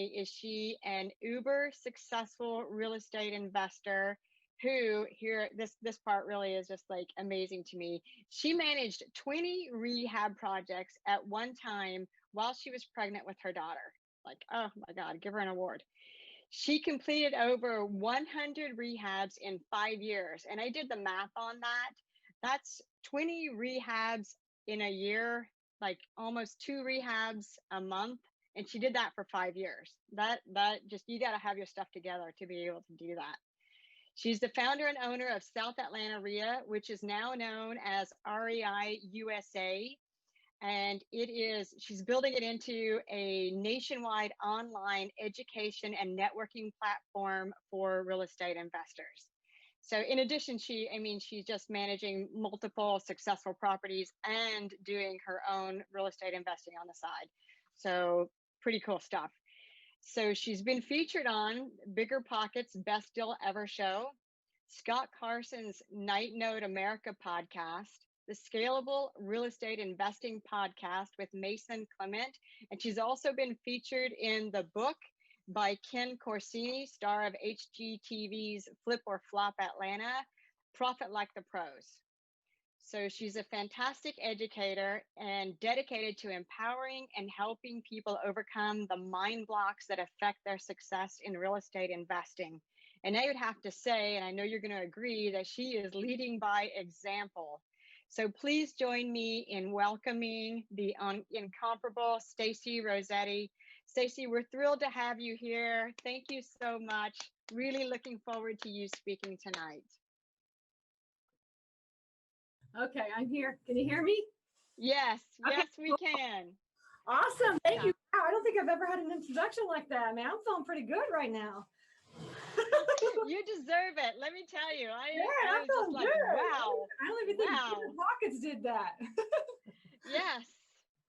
only is she an uber successful real estate investor who here this part really is just like amazing to me. She managed 20 rehab projects at one time while she was pregnant with her daughter. Like, oh my God, give her an award. She completed over 100 rehabs in 5 years. And I did the math on that. That's 20 rehabs in a year, like almost 2 rehabs a month. And she did that for 5 years. That just, you got to have your stuff together to be able to do that. She's the founder and owner of South Atlanta REIA, which is now known as REI USA. And she's building it into a nationwide online education and networking platform for real estate investors. So in addition, she's just managing multiple successful properties and doing her own real estate investing on the side. So pretty cool stuff. So she's been featured on Bigger Pockets Best Deal Ever show, Scott Carson's Night Note America podcast, the Scalable Real Estate Investing podcast with Mason Clement. And she's also been featured in the book by Ken Corsini, star of HGTV's Flip or Flop Atlanta, Profit Like the Pros. So she's a fantastic educator and dedicated to empowering and helping people overcome the mind blocks that affect their success in real estate investing. And I would have to say, and I know you're going to agree, that she is leading by example. So please join me in welcoming the incomparable Stacy Rossetti. Stacy, we're thrilled to have you here. Thank you so much. Really looking forward to you speaking tonight. Okay, I'm here. Can you hear me? Yes, okay, yes, we can. Awesome. Thank you. Wow, I don't think I've ever had an introduction like that, man. I'm feeling pretty good right now. You deserve it. Let me tell you. I was just like, good. wow. I don't even think Bigger Pockets did that. Yes.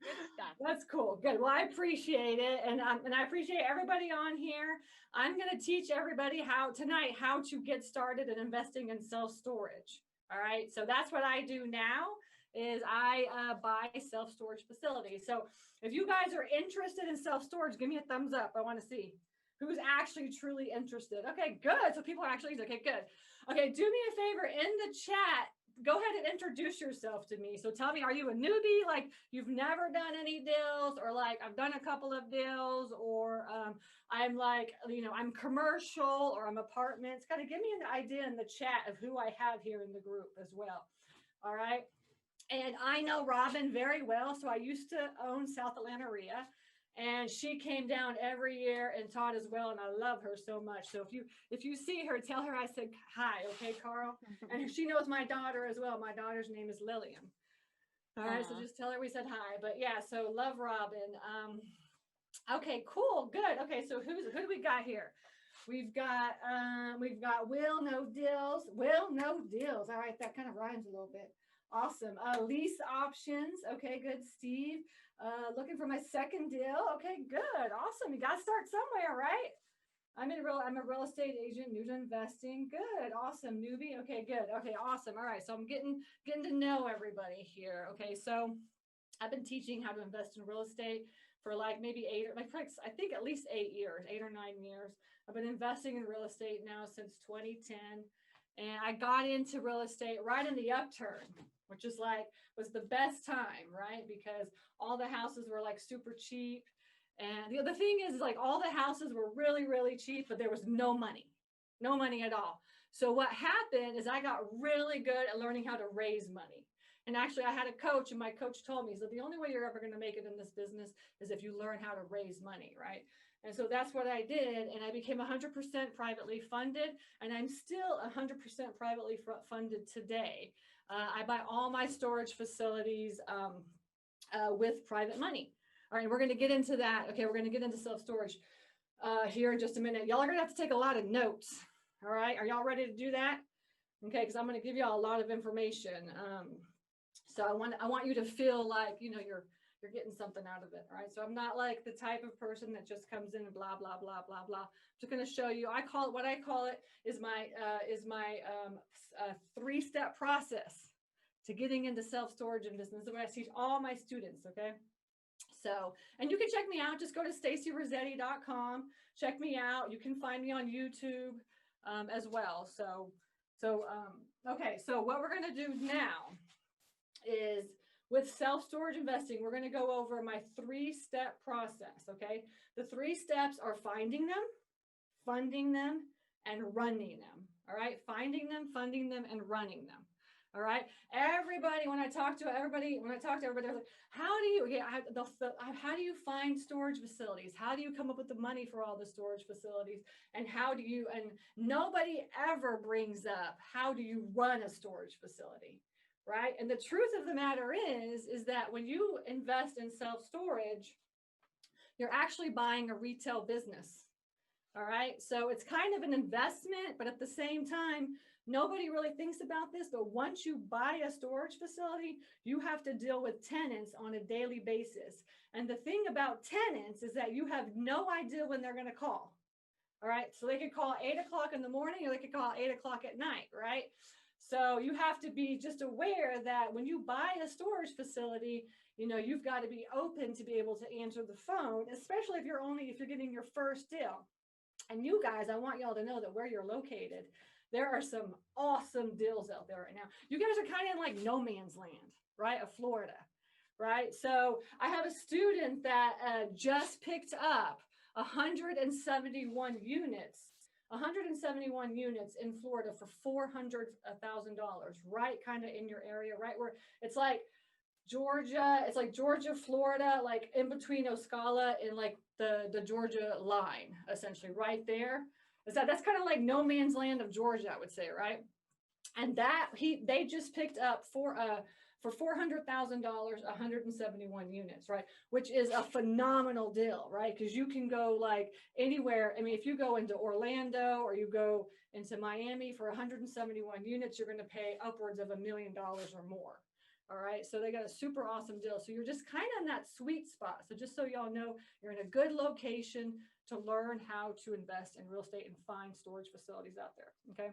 Good stuff. That's cool. Good. Well, I appreciate it. And I appreciate everybody on here. I'm going to teach everybody how to get started in investing in self-storage. All right. So that's what I do now is I buy self-storage facilities. So if you guys are interested in self-storage, give me a thumbs up. I want to see who's actually truly interested. Okay, good. So people are actually, okay, good. Okay, do me a favor in the chat. Go ahead and introduce yourself to me. So tell me, are you a newbie? Like you've never done any deals, or like I've done a couple of deals, or I'm like, I'm commercial, or I'm apartments. Kind of give me an idea in the chat of who I have here in the group as well. All right. And I know Robin very well. So I used to own South Atlanta REIA. And she came down every year and taught as well. And I love her so much. So if you see her, tell her I said hi. Okay, Carl? And she knows my daughter as well. My daughter's name is Lillian. All right. So just tell her we said hi. But yeah, so love Robin. Okay, cool. Good. Okay. So who do we got here? We've got Will No Deals. Will No Deals. All right. That kind of rhymes a little bit. Awesome. Lease options. Okay, good. Steve. Looking for my second deal. Okay, good. Awesome. You got to start somewhere, right? I'm a real estate agent, new to investing. Good. Awesome. Newbie. Okay, good. Okay, awesome. All right. So I'm getting to know everybody here. Okay. So I've been teaching how to invest in real estate for like maybe I think at least 8 years, 8 or 9 years. I've been investing in real estate now since 2010. And I got into real estate right in the upturn, which is was the best time, right? Because all the houses were like super cheap. And the other thing is like all the houses were really, really cheap, but there was no money at all. So what happened is I got really good at learning how to raise money. And actually I had a coach, and my coach told me, so the only way you're ever going to make it in this business is if you learn how to raise money, right? And so that's what I did. And I became 100% privately funded. And I'm still 100% privately funded today. I buy all my storage facilities with private money. All right, we're going to get into that. Okay, we're going to get into self-storage here in just a minute. Y'all are going to have to take a lot of notes. All right, are y'all ready to do that? Okay, because I'm going to give y'all a lot of information. So I want you to feel like, you're getting something out of it. All right. So I'm not like the type of person that just comes in and blah, blah, blah, blah, blah. I'm just going to show you, what I call it is my 3-step process to getting into self-storage and business. This is what I teach all my students. Okay. So, and you can check me out. Just go to stacyrossetti.com. Check me out. You can find me on YouTube as well. Okay. So what we're going to do now is with self-storage investing, we're going to go over my 3-step process. Okay. The 3 steps are finding them, funding them, and running them. All right. Finding them, funding them, and running them. All right. Everybody, when I talk to everybody, they're like, how do you find storage facilities? How do you come up with the money for all the storage facilities? And nobody ever brings up, how do you run a storage facility? Right. And the truth of the matter is that when you invest in self-storage, you're actually buying a retail business. All right. So it's kind of an investment, but at the same time, nobody really thinks about this, but once you buy a storage facility, you have to deal with tenants on a daily basis. And the thing about tenants is that you have no idea when they're going to call. All right. So they could call 8 o'clock in the morning or they could call 8 o'clock at night. Right. So you have to be just aware that when you buy a storage facility, you've got to be open to be able to answer the phone, especially if you're getting your first deal. And you guys, I want y'all to know that where you're located, there are some awesome deals out there right now. You guys are kind of in like no man's land, right? Of Florida, right? So I have a student that just picked up 171 units in Florida for $400,000, right? Kind of in your area, right? Where it's like Georgia, Florida, like in between Ocala and like the Georgia line, essentially right there. That's kind of like no man's land of Georgia, I would say, right? And they just picked up for $400,000, 171 units, right? Which is a phenomenal deal, right? Because you can go like anywhere. I mean, if you go into Orlando or you go into Miami for 171 units, you're going to pay upwards of $1 million or more. All right. So they got a super awesome deal. So you're just kind of in that sweet spot. So just so y'all know, you're in a good location to learn how to invest in real estate and find storage facilities out there. Okay.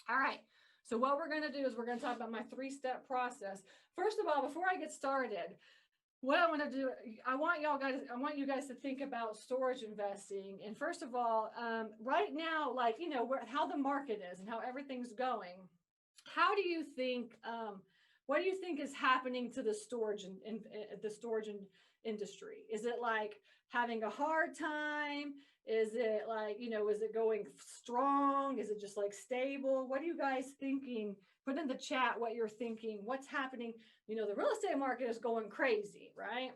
All right. So what we're going to do is we're going to talk about my 3-step process. First of all, before I get started, what I want to do, I want you guys to think about storage investing. And first of all, right now, like, how the market is and how everything's going. How do you think, what do you think is happening to the storage industry? Is it like having a hard time? Is it like, is it going strong? Is it just like stable? What are you guys thinking? Put in the chat what you're thinking. What's happening? The real estate market is going crazy, right?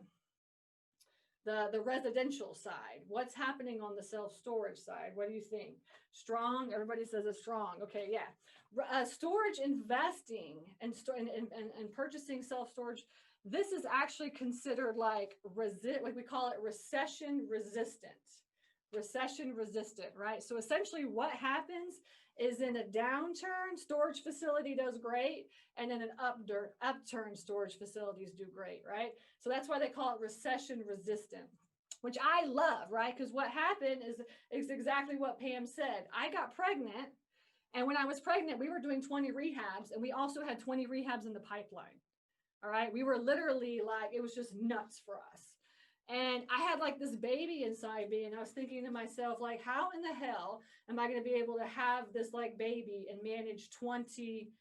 The residential side. What's happening on the self-storage side? What do you think? Strong? Everybody says it's strong. Okay, yeah. Storage investing and purchasing self-storage, this is actually considered like we call it recession resistant, right? So essentially what happens is in a downturn, storage facility does great. And in an upturn, storage facilities do great, right? So that's why they call it recession resistant, which I love, right? Because what happened is exactly what Pam said. I got pregnant. And when I was pregnant, we were doing 20 rehabs and we also had 20 rehabs in the pipeline. All right. We were literally like, it was just nuts for us. And I had like this baby inside me. And I was thinking to myself, like, how in the hell am I going to be able to have this like baby and manage 20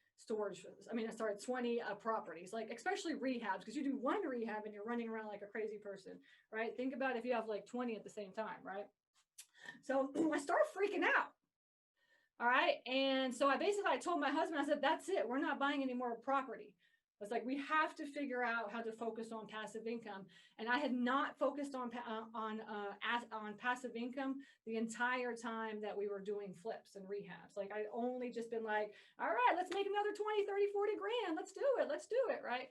properties, like especially rehabs, because you do one rehab and you're running around like a crazy person, right? Think about if you have like 20 at the same time, right? So I started freaking out. All right. And so I told my husband, I said, that's it. We're not buying any more property. It's like, we have to figure out how to focus on passive income. And I had not focused on passive income the entire time that we were doing flips and rehabs. Like I'd only just been like, all right, let's make another 20, 30, 40 grand. Let's do it. Right.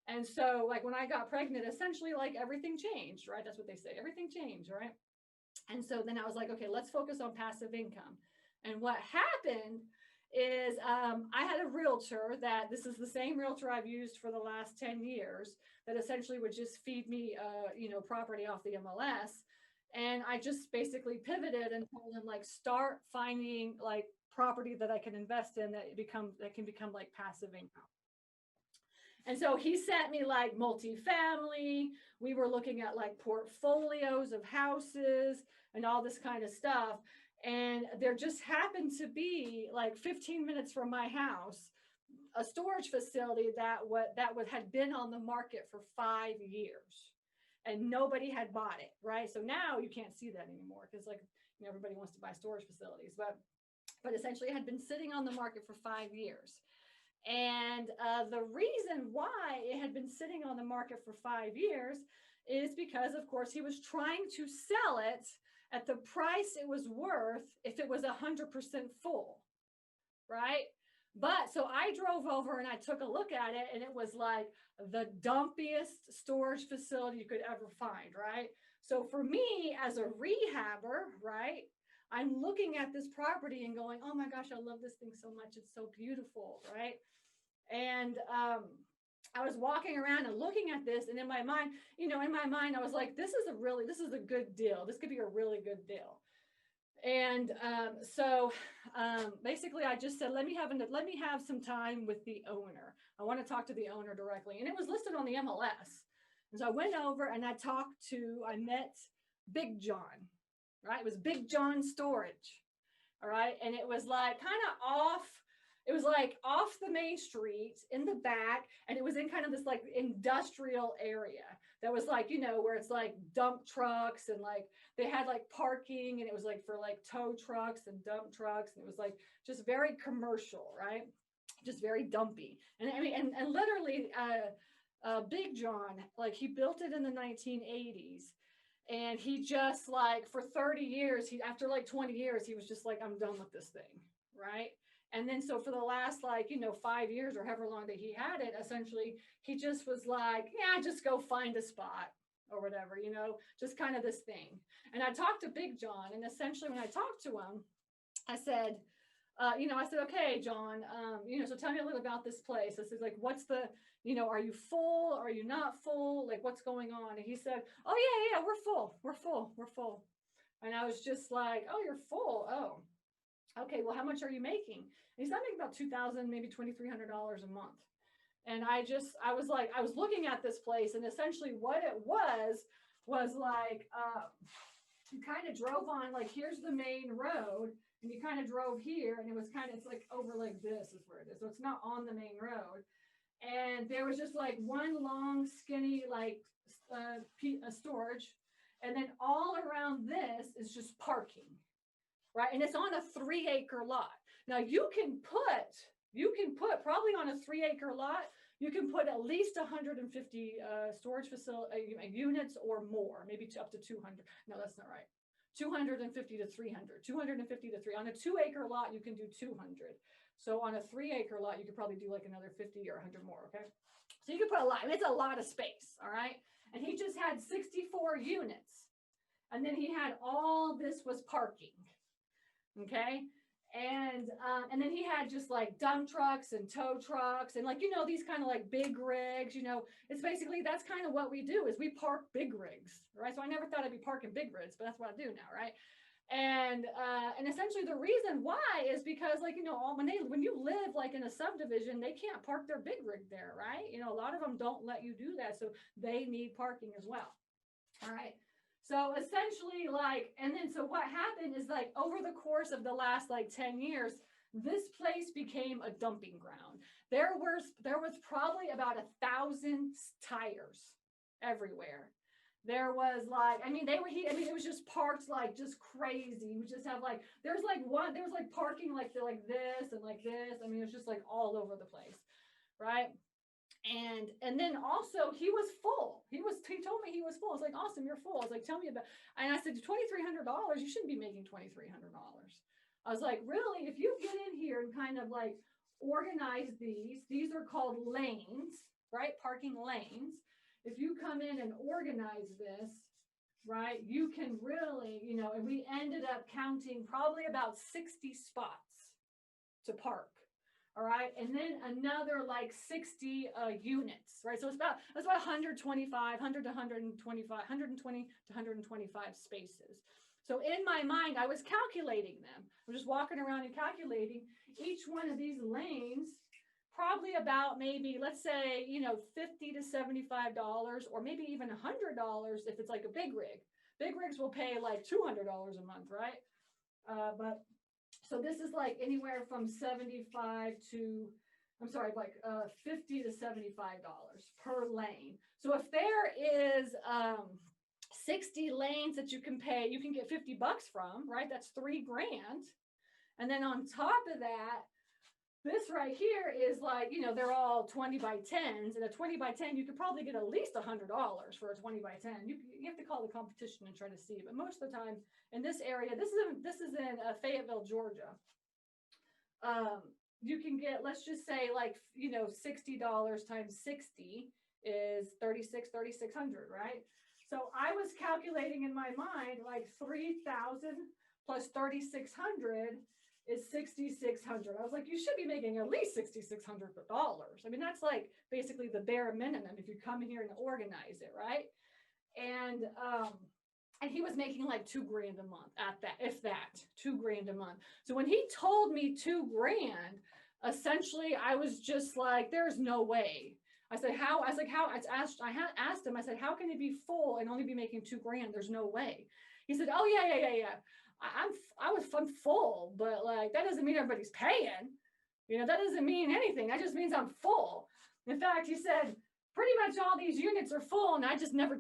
And so like when I got pregnant, essentially like everything changed, right? That's what they say. Everything changed. Right. And so then I was like, okay, let's focus on passive income. And what happened is I had a realtor this is the same realtor I've used for the last 10 years that essentially would just feed me, property off the MLS. And I just basically pivoted and told him like, start finding like property that I can invest in that can become like passive income. And so he sent me like multifamily. We were looking at like portfolios of houses and all this kind of stuff. And there just happened to be like 15 minutes from my house, a storage facility that had been on the market for 5 years and nobody had bought it, right? So now you can't see that anymore because like, you know, everybody wants to buy storage facilities, but essentially it had been sitting on the market for 5 years. And the reason why it had been sitting on the market for 5 years is because, of course, he was trying to sell it at the price it was worth if it was 100% full, right? But so I drove over and I took a look at it, and it was like the dumpiest storage facility you could ever find, right? So for me as a rehabber, right, I'm looking at this property and going, oh my gosh, I love this thing so much. It's so beautiful, right? And I was walking around and looking at this, and in my mind, I was like, this is a good deal. This could be a really good deal. And so basically I just said, let me have some time with the owner. I want to talk to the owner directly. And it was listed on the MLS. And so I went over and I met Big John, right? It was Big John Storage. All right. And it was like kind of off. It was like off the main street in the back. And it was in kind of this like industrial area that was like, you know, where it's like dump trucks and like they had like parking, and it was like for like tow trucks and dump trucks. And it was like just very commercial, right? Just very dumpy. And I mean, and literally Big John, like he built it in the 1980s. And he just like for 30 years, after like 20 years, he was just like, I'm done with this thing, right? And then so for the last 5 years or however long that he had it, essentially, he just was like, yeah, just go find a spot or whatever, just kind of this thing. And I talked to Big John, and essentially when I talked to him, I said, okay, John, so tell me a little about this place. I said, like, what's the, are you full? Are you not full? Like, what's going on? And he said, oh, yeah, we're full. And I was just like, oh, you're full. Oh, okay. Well, how much are you making? And he's not making about $2,000, maybe $2,300 a month. And I was looking at this place, and essentially what it was like, you kind of drove on, like, here's the main road, and you kind of drove here, and it's like over like this is where it is. So it's not on the main road. And there was just like one long, skinny, like a storage. And then all around this is just parking, right? And it's on a 3-acre lot. Now you can put probably on a 3-acre lot, you can put at least 150 storage facility units or more, maybe up to 200. No, that's not right. 250 to 300, 250 to 300. On a 2-acre lot, you can do 200. So on a 3-acre lot, you could probably do like another 50 or 100 more, okay? So you can put a lot, and it's a lot of space, all right? And he just had 64 units. And then he had all this was parking, okay? And then he had just like dump trucks and tow trucks and like, these kind of like big rigs, it's basically, that's kind of what we do is we park big rigs, right? So I never thought I'd be parking big rigs, but that's what I do now, right? And essentially the reason why is because like, when you live like in a subdivision, they can't park their big rig there, right? A lot of them don't let you do that. So they need parking as well. All right. So essentially so what happened is like over the course of the last like 10 years, this place became a dumping ground. There was probably about 1,000 tires everywhere. There was like, it was just parked like just crazy. You just have like, there's like parking like this and like this. It was just like all over the place, right? And then also he was full. He told me he was full. I was like, awesome, you're full. I was like, tell me about, and I said, $2,300, you shouldn't be making $2,300. I was like, really, if you get in here and kind of like organize these are called lanes, right? Parking lanes. If you come in and organize this, right, you can really, and we ended up counting probably about 60 spots to park. All right. And then another like 60 units, right? So it's about 120 to 125 spaces. So in my mind, I was calculating them. I'm just walking around and calculating each one of these lanes probably about maybe, let's say, you know, $50 to $75, or maybe even $100 if it's like a big rig. Big rigs will pay like $200 a month, right? But so this is like anywhere from 75 to, I'm sorry, like $50 to $75 per lane. So if there is 60 lanes that you can pay, you can get $50 from, right? That's $3 grand. And then on top of that, this right here is like, you know, they're all 20 by 10s, and a 20 by 10, you could probably get at least $100 for a 20 by 10. You have to call the competition and try to see, but most of the time in this area, this is in Fayetteville, Georgia. You can get, let's just say, like, you know, $60 times 60 is 3,600, right? So I was calculating in my mind, like 3,000 plus 3,600 is 6,600. I was like, you should be making at least $6,600. I mean, that's like basically the bare minimum if you come here and organize it, right? And he was making like $2 grand a month at that, if that, $2 grand a month. So when he told me $2 grand, essentially I was just like, there's no way. I said, how? I was like, how? I asked him, I said, how can it be full and only be making $2 grand? There's no way. He said, oh yeah. I'm full, but like, that doesn't mean everybody's paying. You know, that doesn't mean anything. That just means I'm full. In fact, he said, pretty much all these units are full, and I never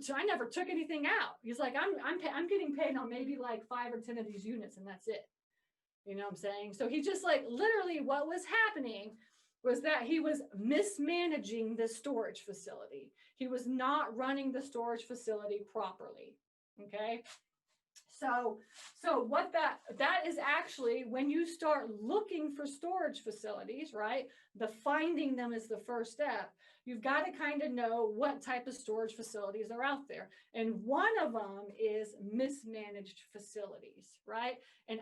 took anything out. He's like, I'm getting paid on maybe like 5 or 10 of these units, and that's it. You know what I'm saying? So he just, like, literally what was happening was that he was mismanaging the storage facility. He was not running the storage facility properly. Okay. So what that is actually, when you start looking for storage facilities, right? The finding them is the first step. You've got to kind of know what type of storage facilities are out there. And one of them is mismanaged facilities, right? And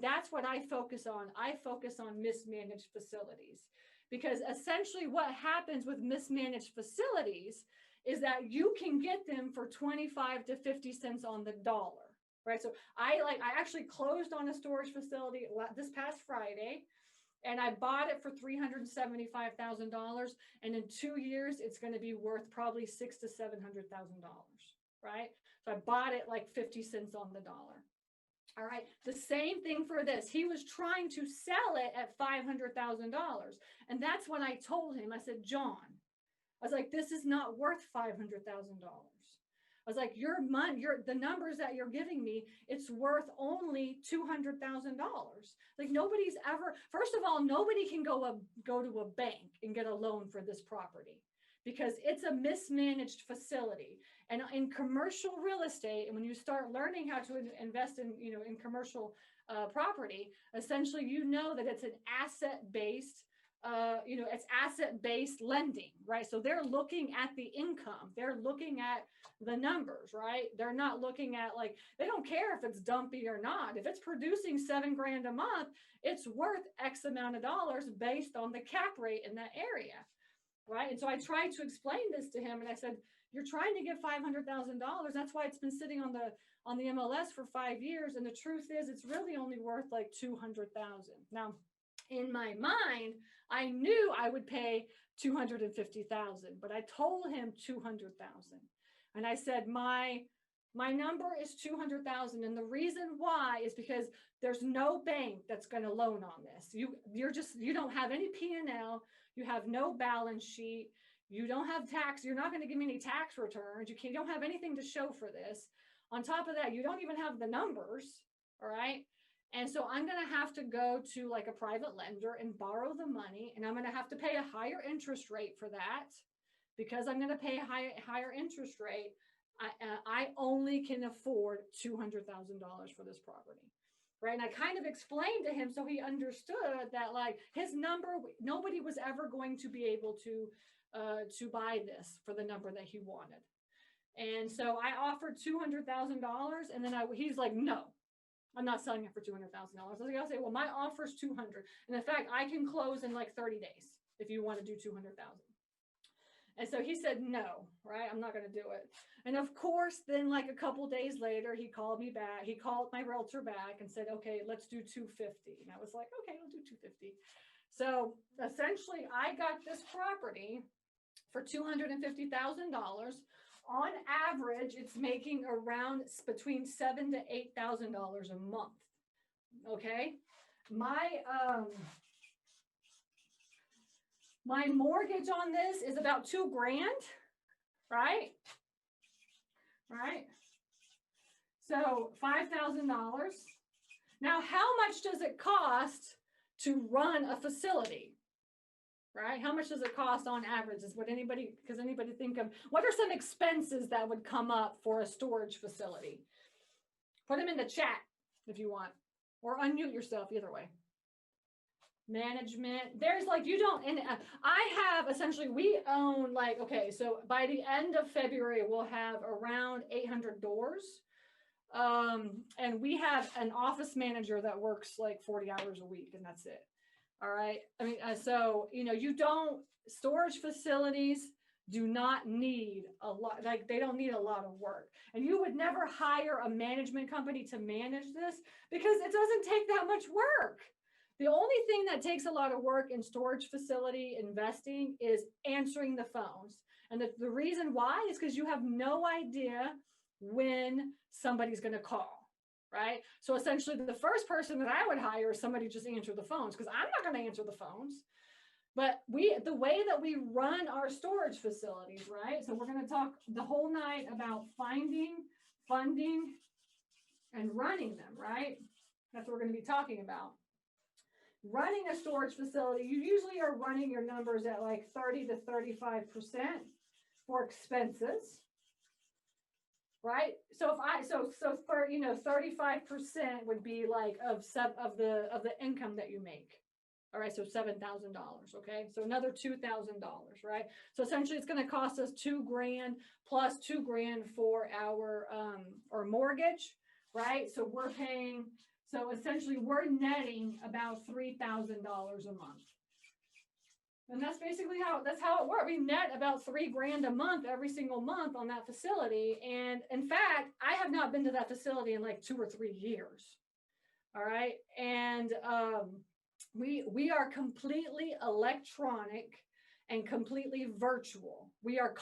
that's what I focus on. I focus on mismanaged facilities, because essentially what happens with mismanaged facilities is that you can get them for 25 to 50 cents on the dollar. Right. So I actually closed on a storage facility this past Friday, and I bought it for $375,000. And in 2 years, it's going to be worth probably $600,000 to $700,000. Right. So I bought it like 50 cents on the dollar. All right. The same thing for this. He was trying to sell it at $500,000. And that's when I told him, I said, John, I was like, this is not worth $500,000. I was like, your money, the numbers that you're giving me, it's worth only $200,000. Like, nobody's ever, first of all, nobody can go to a bank and get a loan for this property, because it's a mismanaged facility. And in commercial real estate, and when you start learning how to invest in, you know, in commercial property, essentially, you know that it's an asset-based, it's asset-based lending, right? So they're looking at the income, they're looking at the numbers, right? They're not looking at, like, they don't care if it's dumpy or not. If it's producing $7 grand a month, it's worth X amount of dollars based on the cap rate in that area, right? And so I tried to explain this to him, and I said, you're trying to get $500,000. That's why it's been sitting on the MLS for 5 years, and the truth is, it's really only worth like $200,000. Now, in my mind, I knew I would pay $250,000, but I told him $200,000. And I said, my number is $200,000. And the reason why is because there's no bank that's going to loan on this. You don't have any P&L. You have no balance sheet. You don't have tax. You're not going to give me any tax returns. You don't have anything to show for this. On top of that, you don't even have the numbers. All right. And so I'm going to have to go to like a private lender and borrow the money. And I'm going to have to pay a higher interest rate for that. Because I'm going to pay a higher interest rate, I only can afford $200,000 for this property, right? And I kind of explained to him so he understood that, like, his number, nobody was ever going to be able to buy this for the number that he wanted. And so I offered $200,000, and then he's like, no, I'm not selling it for $200,000. I was like, I'll say, well, my offer is $200,000, and in fact, I can close in like 30 days if you want to do $200,000. And so he said, no, right? I'm not going to do it. And of course, then like a couple days later, he called me back. He called my realtor back and said, okay, let's do $250,000. And I was like, okay, I'll do $250,000. So essentially, I got this property for $250,000. On average, it's making around between $7,000 to $8,000 a month. Okay, my mortgage on this is about $2,000, right? Right. So $5,000. Now, how much does it cost to run a facility? Right? How much does it cost on average? Is what anybody think of? What are some expenses that would come up for a storage facility? Put them in the chat if you want, or unmute yourself, either way. Management, there's like, you don't, and I have essentially, we own like, okay, so by the end of February, we'll have around 800 doors. And we have an office manager that works like 40 hours a week, and that's it. All right. I mean, so, you know, storage facilities do not need a lot, like they don't need a lot of work. And you would never hire a management company to manage this because it doesn't take that much work. The only thing that takes a lot of work in storage facility investing is answering the phones. And the reason why is because you have no idea when somebody's going to call. Right? So essentially the first person that I would hire is somebody just answer the phones, because I'm not going to answer the phones. But the way that we run our storage facilities, right? So we're going to talk the whole night about finding, funding, and running them, right? That's what we're going to be talking about. Running a storage facility, you usually are running your numbers at like 30 to 35% for expenses. Right. So for, you know, 35% would be like of the income that you make. All right. So $7,000. Okay. So another $2,000. Right. So essentially it's going to cost us $2,000 plus $2,000 for our mortgage. Right. So we're paying. So essentially we're netting about $3,000 a month. And that's basically that's how it works. We net about $3,000 a month every single month on that facility. And in fact, I have not been to that facility in like 2 or 3 years. All right. And we are completely electronic and completely virtual. We are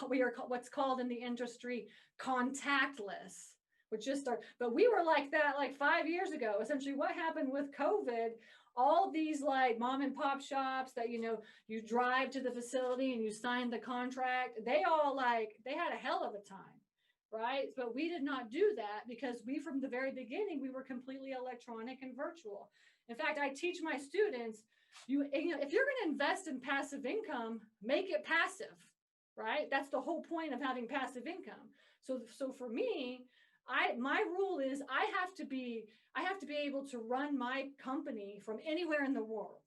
what's called in the industry contactless, which just but we were like that like 5 years ago. Essentially what happened with COVID, all these like mom and pop shops that, you know, you drive to the facility and you sign the contract, they had a hell of a time, right? But we did not do that because from the very beginning, we were completely electronic and virtual. In fact, I teach my students, you know, if you're going to invest in passive income, make it passive, right? That's the whole point of having passive income. So for me, my rule is I have to be able to run my company from anywhere in the world,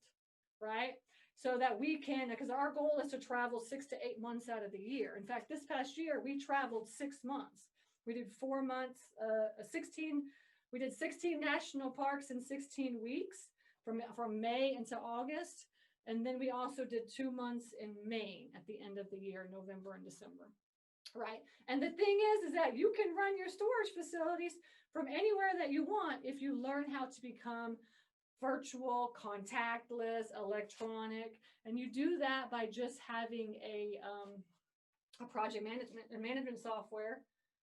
right? So that we can, because our goal is to travel 6 to 8 months out of the year. In fact, this past year, we traveled 6 months. We did 4 months, we did 16 national parks in 16 weeks from May into August. And then we also did 2 months in Maine at the end of the year, November and December. Right. And the thing is that you can run your storage facilities from anywhere that you want if you learn how to become virtual, contactless, electronic. And you do that by just having a project management software,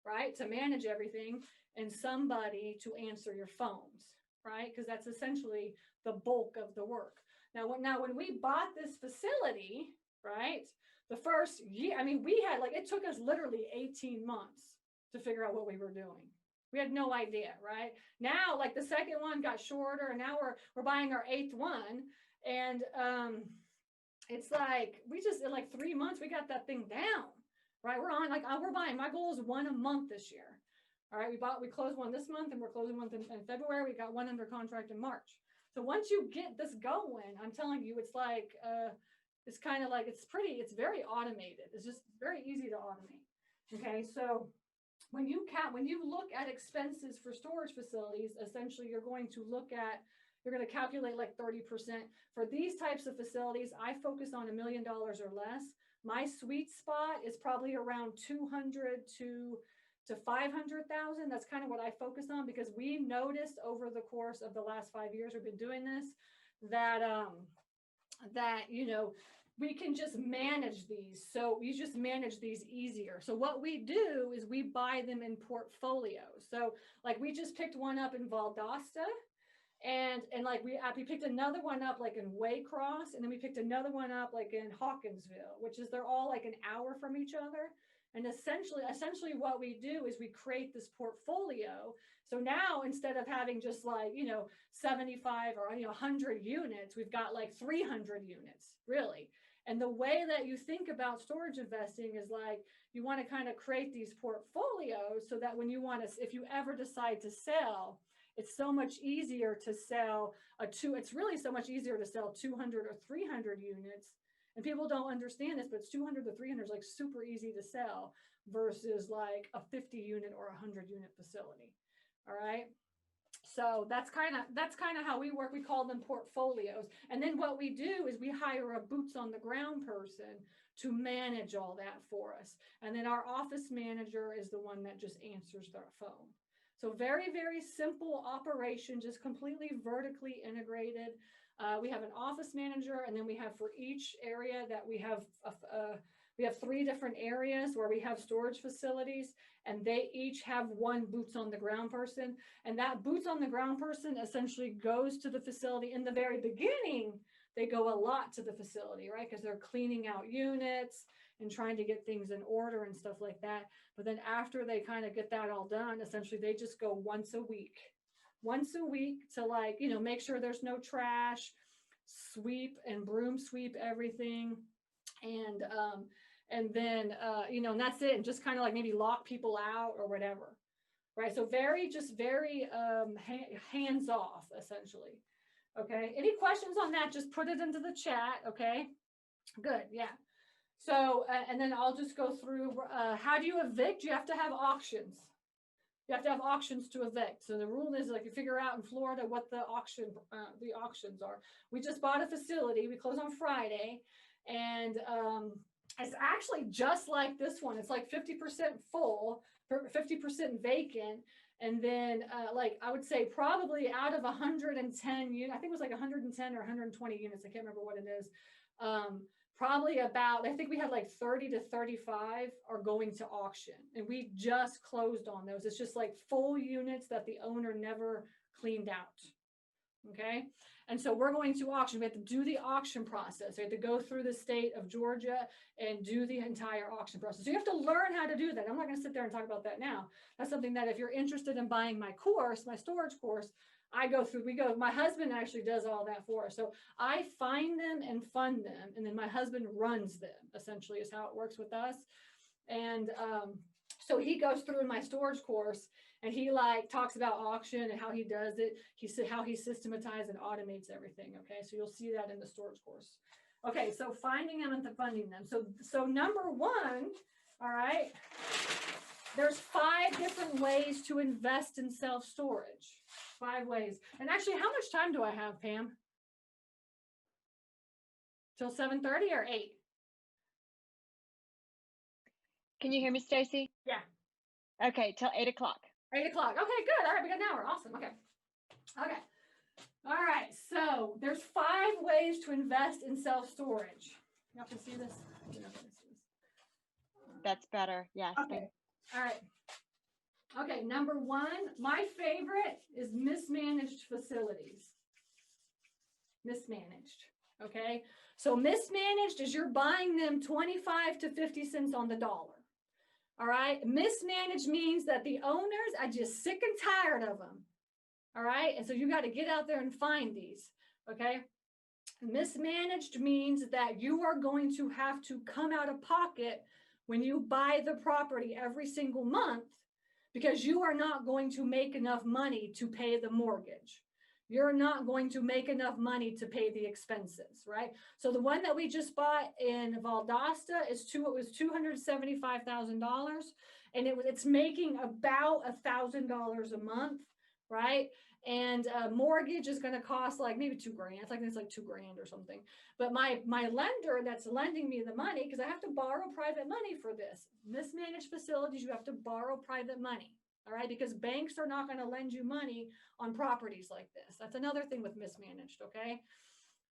right, to manage everything, and somebody to answer your phones, right? Because that's essentially the bulk of the work. Now, when we bought this facility, right, the first year, I mean, we had it took us literally 18 months to figure out what we were doing. We had no idea, right? Now, the second one got shorter, and now we're buying our 8th one, and it's we just in 3 months we got that thing down, right? We're buying. My goal is 1 a month this year. All right, we closed one this month, and we're closing one in February. We got one under contract in March. So once you get this going, I'm telling you, it's it's kind of it's very automated. It's just very easy to automate. Okay, so when you look at expenses for storage facilities, essentially you're going to calculate 30%. For these types of facilities, I focus on $1 million or less. My sweet spot is probably around 200 to 500,000. That's kind of what I focus on, because we noticed over the course of the last 5 years we've been doing this that that, you know, we can just manage these. So you just manage these easier. So what we do is we buy them in portfolios. So like we just picked one up in Valdosta, and like we picked another one up like in Waycross, and then we picked another one up like in Hawkinsville, which is they're all like an hour from each other. And essentially what we do is we create this portfolio. So now instead of having just like, you know, 75 or, you know, 100 units, we've got like 300 units, really. And the way that you think about storage investing is like, you want to kind of create these portfolios so that when you want to, if you ever decide to sell, it's so much easier to sell it's really so much easier to sell 200 or 300 units. And people don't understand this, but it's 200 to 300 is like super easy to sell versus like a 50 unit or 100 unit facility. All right. So that's kind of how we work. We call them portfolios. And then what we do is we hire a boots on the ground person to manage all that for us. And then our office manager is the one that just answers their phone. So very, very simple operation, just completely vertically integrated. We have an office manager, and then we have for each area that we have 3 different areas where we have storage facilities, and they each have one boots on the ground person. And that boots on the ground person essentially goes to the facility. In the very beginning, they go a lot to the facility, right? Because they're cleaning out units and trying to get things in order and stuff like that. But then after they kind of get that all done, essentially they just go once a week to, like, you know, make sure there's no trash, sweep and broom sweep everything. And then, you know, and that's it. And just kind of like maybe lock people out or whatever. Right. So very hands off, essentially. Okay. Any questions on that? Just put it into the chat. Okay. Good. Yeah. So, and then I'll just go through, how do you evict? You have to have auctions. You have to have auctions to evict. So the rule is, like, you figure out in Florida what the auctions are. We just bought a facility. We close on Friday, and it's actually just like this one. It's like 50% full, 50% vacant. And then, like, I would say probably out of 110 units, I think it was like 110 or 120 units. I can't remember what it is. Probably about, I think we had like 30 to 35 are going to auction, and we just closed on those. It's just like full units that the owner never cleaned out. Okay. And so we're going to auction. We have to do the auction process. We have to go through the state of Georgia and do the entire auction process. So you have to learn how to do that. I'm not going to sit there and talk about that now. That's something that if you're interested in buying my course, my storage course, my husband actually does all that for us. So I find them and fund them, and then my husband runs them, essentially, is how it works with us. And so he goes through in my storage course, and he like talks about auction and how he does it. He said how he systematizes and automates everything. Okay, so you'll see that in the storage course. Okay, so finding them and funding them. So number one, all right, there's 5 different ways to invest in self-storage. 5 ways. And actually, how much time do I have, Pam? Till 7:30 or 8? Can you hear me, Stacy? Yeah. Okay, till 8 o'clock. 8 o'clock. Okay, good. All right, we got an hour. Awesome. Okay. All right. So there's 5 ways to invest in self-storage. You have to see this? You're not going to see this. That's better. Yes. Okay. All right. Okay, number 1, my favorite is mismanaged facilities. Mismanaged. Okay. So mismanaged is you're buying them 25 to 50 cents on the dollar. All right. Mismanaged means that the owners are just sick and tired of them. All right. And so you got to get out there and find these. Okay. Mismanaged means that you are going to have to come out of pocket when you buy the property every single month, because you are not going to make enough money to pay the mortgage. You're not going to make enough money to pay the expenses, right? So the one that we just bought in Valdosta it was $275,000, and it's making about $1,000 a month, right? And mortgage is going to cost like maybe $2,000. It's like $2,000 or something. But my lender that's lending me the money, because I have to borrow private money for this. Mismanaged facilities, you have to borrow private money. All right, because banks are not going to lend you money on properties like this. That's another thing with mismanaged, okay?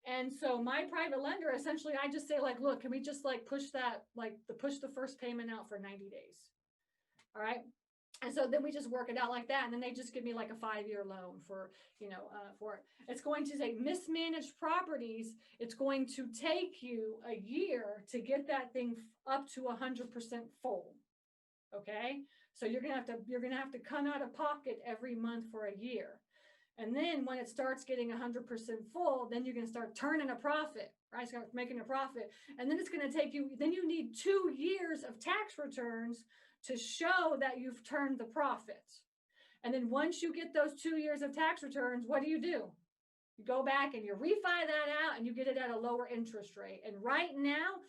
And so my private lender, essentially, I just say like, look, can we just like push that, like push the first payment out for 90 days? All right. And so then we just work it out like that. And then they just give me like a 5-year loan for, for it. It's going to say mismanaged properties. It's going to take you a year to get that thing up to 100% full. Okay. So you're going to have to come out of pocket every month for a year. And then when it starts getting 100% full, then you're going to start turning a profit, right? Start making a profit. And then it's going to take you, then you need 2 years of tax returns to show that you've turned the profit. And then once you get those 2 years of tax returns, what do? You go back and you refi that out and you get it at a lower interest rate. And right now,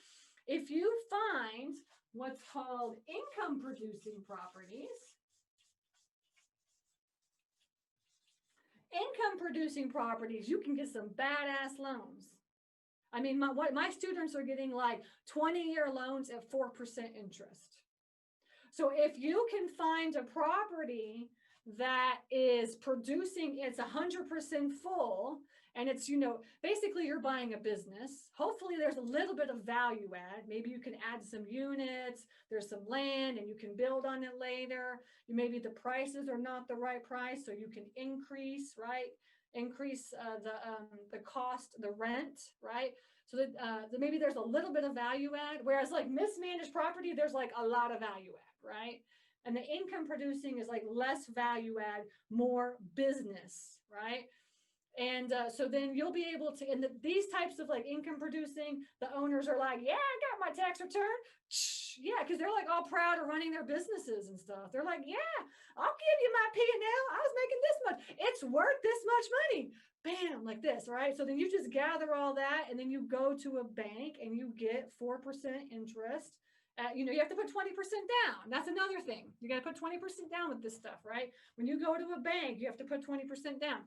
if you find what's called income producing properties, you can get some badass loans. I mean, my students are getting like 20-year loans at 4% interest. So if you can find a property that is producing, it's 100% full, and it's, basically you're buying a business. Hopefully there's a little bit of value add. Maybe you can add some units, there's some land, and you can build on it later. Maybe the prices are not the right price, so you can increase, right? Increase the cost, the rent, right? So that maybe there's a little bit of value add, whereas like mismanaged property, there's like a lot of value add, right? And the income producing is like less value add, more business, right? And so then you'll be able to, and these types of like income producing, the owners are like, yeah, I got my tax return. Yeah, because they're like all proud of running their businesses and stuff. They're like, yeah, I'll give you my P&L. I was making this much. It's worth this much money. Bam, like this, right? So then you just gather all that and then you go to a bank and you get 4% interest. You have to put 20% down. That's another thing. You got to put 20% down with this stuff, right? When you go to a bank, you have to put 20% down.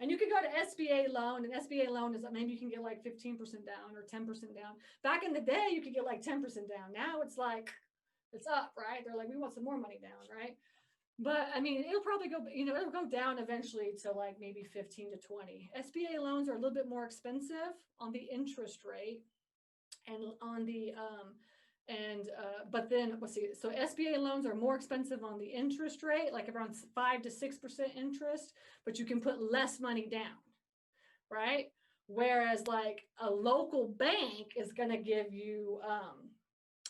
And you can go to SBA loan, and SBA loan is maybe you can get like 15% down or 10% down. Back in the day, you could get like 10% down. Now it's like, it's up, right? They're like, we want some more money down, right? But I mean, it'll probably go, it'll go down eventually to like maybe 15 to 20. SBA loans are a little bit more expensive on the interest rate and on the, but then let's see. So SBA loans are more expensive on the interest rate, like around 5 to 6% interest, but you can put less money down, right? Whereas like a local bank is going to give you,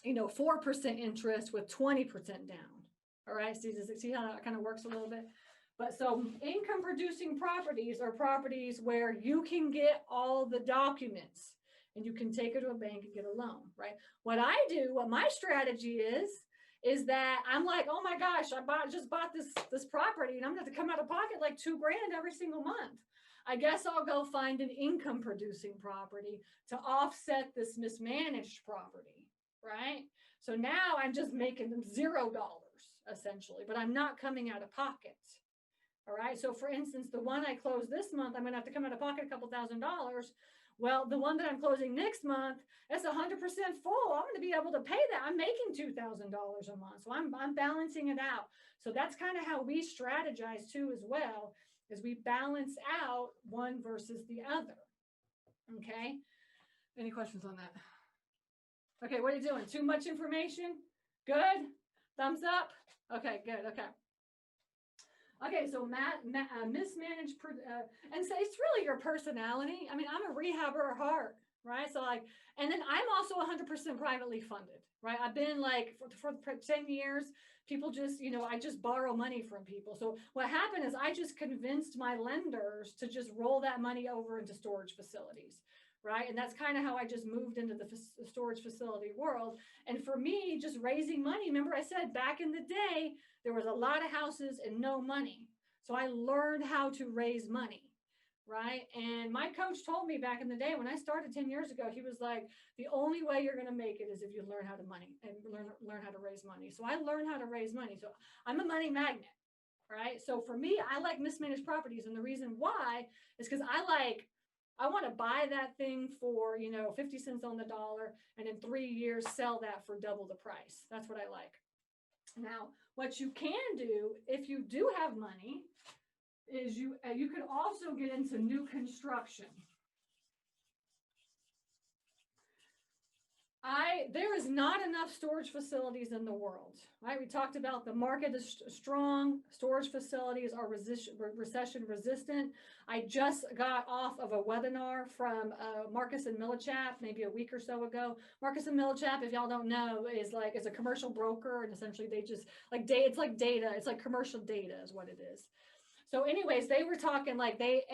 4% interest with 20% down. All right. See how that kind of works a little bit? But so income producing properties are properties where you can get all the documents and you can take it to a bank and get a loan, right? What my strategy is that I'm like, oh my gosh, just bought this property and I'm going to come out of pocket like $2,000 every single month. I guess I'll go find an income producing property to offset this mismanaged property, right? So now I'm just making them $0 essentially, but I'm not coming out of pocket. All right. So for instance, the one I closed this month, I'm going to have to come out of pocket a couple $1,000. Well, the one that I'm closing next month, that's 100% full. I'm going to be able to pay that. I'm making $2,000 a month. So I'm balancing it out. So that's kind of how we strategize too as well, is we balance out one versus the other. Okay. Any questions on that? Okay. What are you doing? Too much information? Good. Thumbs up. Okay, good. Okay. Okay, so mismanaged, and so it's really your personality. I mean, I'm a rehabber at heart, right? So like, and then I'm also 100% privately funded, right? I've been like for 10 years, people just, I just borrow money from people. So what happened is I just convinced my lenders to just roll that money over into storage facilities. Right. And that's kind of how I just moved into the storage facility world. And for me, just raising money, remember I said back in the day, there was a lot of houses and no money. So I learned how to raise money. Right. And my coach told me back in the day when I started 10 years ago, he was like, the only way you're going to make it is if you learn how to learn how to raise money. So I learned how to raise money. So I'm a money magnet. Right. So for me, I like mismanaged properties. And the reason why is because I want to buy that thing for, 50 cents on the dollar and in 3 years sell that for double the price. That's what I like. Now, what you can do if you do have money is you could also get into new construction. There is not enough storage facilities in the world, right? We talked about the market is strong. Storage facilities are recession resistant. I just got off of a webinar from Marcus and Millichap maybe a week or so ago. Marcus and Millichap, if y'all don't know, is a commercial broker, and essentially they just it's like data. It's like commercial data is what it is. So anyways, they were talking like they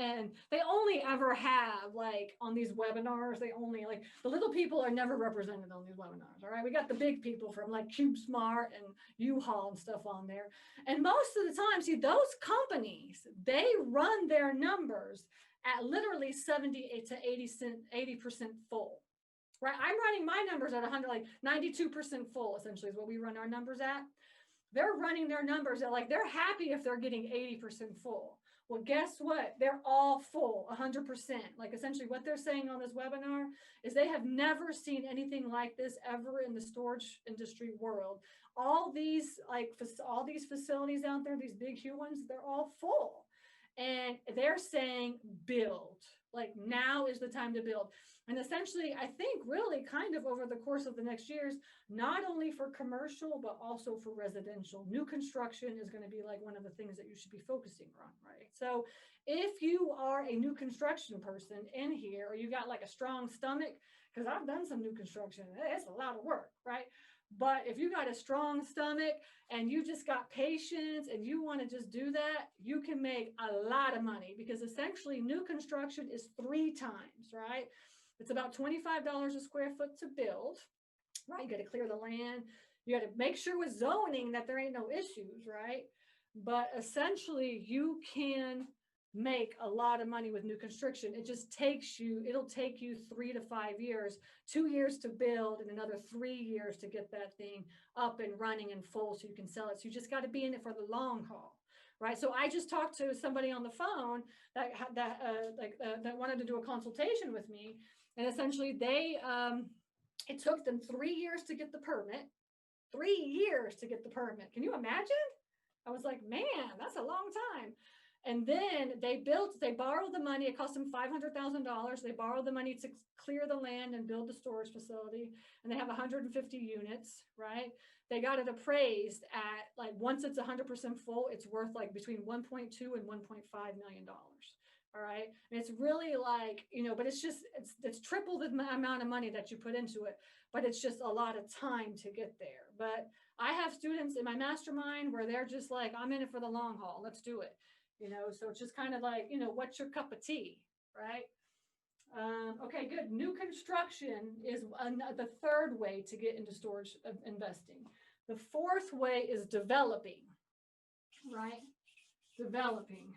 only ever have like on these webinars, they only like the little people are never represented on these webinars. All right. We got the big people from like CubeSmart and U-Haul and stuff on there. And most of the time, see those companies, they run their numbers at literally 70 to 80% full. Right. I'm running my numbers at 100, like 92% full, essentially is what we run our numbers at. They're running their numbers at like, they're happy if they're getting 80% full. Well, guess what? They're all full, 100%. Like essentially what they're saying on this webinar is they have never seen anything like this ever in the storage industry world. All these facilities out there, these big huge ones, they're all full. And they're saying build, like now is the time to build. And essentially, I think really kind of over the course of the next years, not only for commercial, but also for residential, new construction is going to be like one of the things that you should be focusing on, right? So if you are a new construction person in here, or you got like a strong stomach, because I've done some new construction, it's a lot of work, right? But if you got a strong stomach and you just got patience and you want to just do that, you can make a lot of money, because essentially new construction is 3 times, right? It's about $25 a square foot to build, right? You got to clear the land. You got to make sure with zoning that there ain't no issues, right? But essentially you can make a lot of money with new construction. It just it'll take you 3 to 5 years, 2 years to build and another 3 years to get that thing up and running and full so you can sell it. So you just got to be in it for the long haul. Right. So I just talked to somebody on the phone that wanted to do a consultation with me. And essentially it took them 3 years to get the permit, 3 years to get the permit. Can you imagine? I was like, man, that's a long time. And then they borrowed the money. It cost them $500,000. They borrowed the money to clear the land and build the storage facility. And they have 150 units, right? They got it appraised at like, once it's 100% full, it's worth like between 1.2 and $1.5 million. All right. And it's really like, but it's triple the amount of money that you put into it, but it's just a lot of time to get there. But I have students in my mastermind where they're just like, I'm in it for the long haul. Let's do it. So it's just kind of like, what's your cup of tea, right? Okay, good. New construction is the third way to get into storage investing. The fourth way is developing, right? Developing.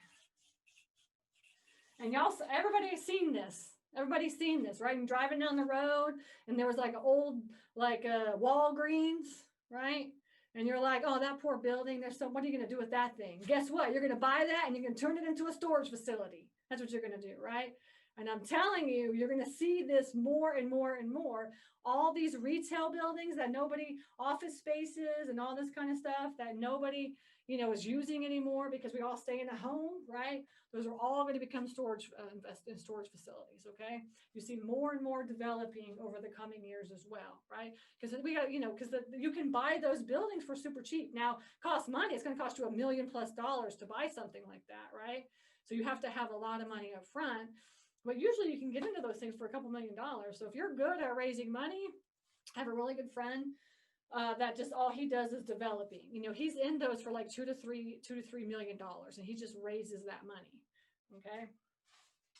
And everybody's seen this. Everybody's seen this, right? I'm driving down the road and there was like an old, Walgreens, right? And you're like, oh, that poor building. What are you going to do with that thing? Guess what? You're going to buy that and you're going to turn it into a storage facility. That's what you're going to do, right? And I'm telling you, you're going to see this more and more and more. All these retail buildings office spaces and all this kind of stuff that nobody, is using anymore because we all stay in a home, right? Those are all going to become storage facilities, okay? You see more and more developing over the coming years as well, right? Because you can buy those buildings for super cheap. Now, cost money, it's going to cost you $1 million+ to buy something like that, right? So you have to have a lot of money up front. But usually you can get into those things for a couple $1 million. So if you're good at raising money, I have a really good friend that just all he does is developing. He's in those for like $2 to $3 million, and he just raises that money. Okay,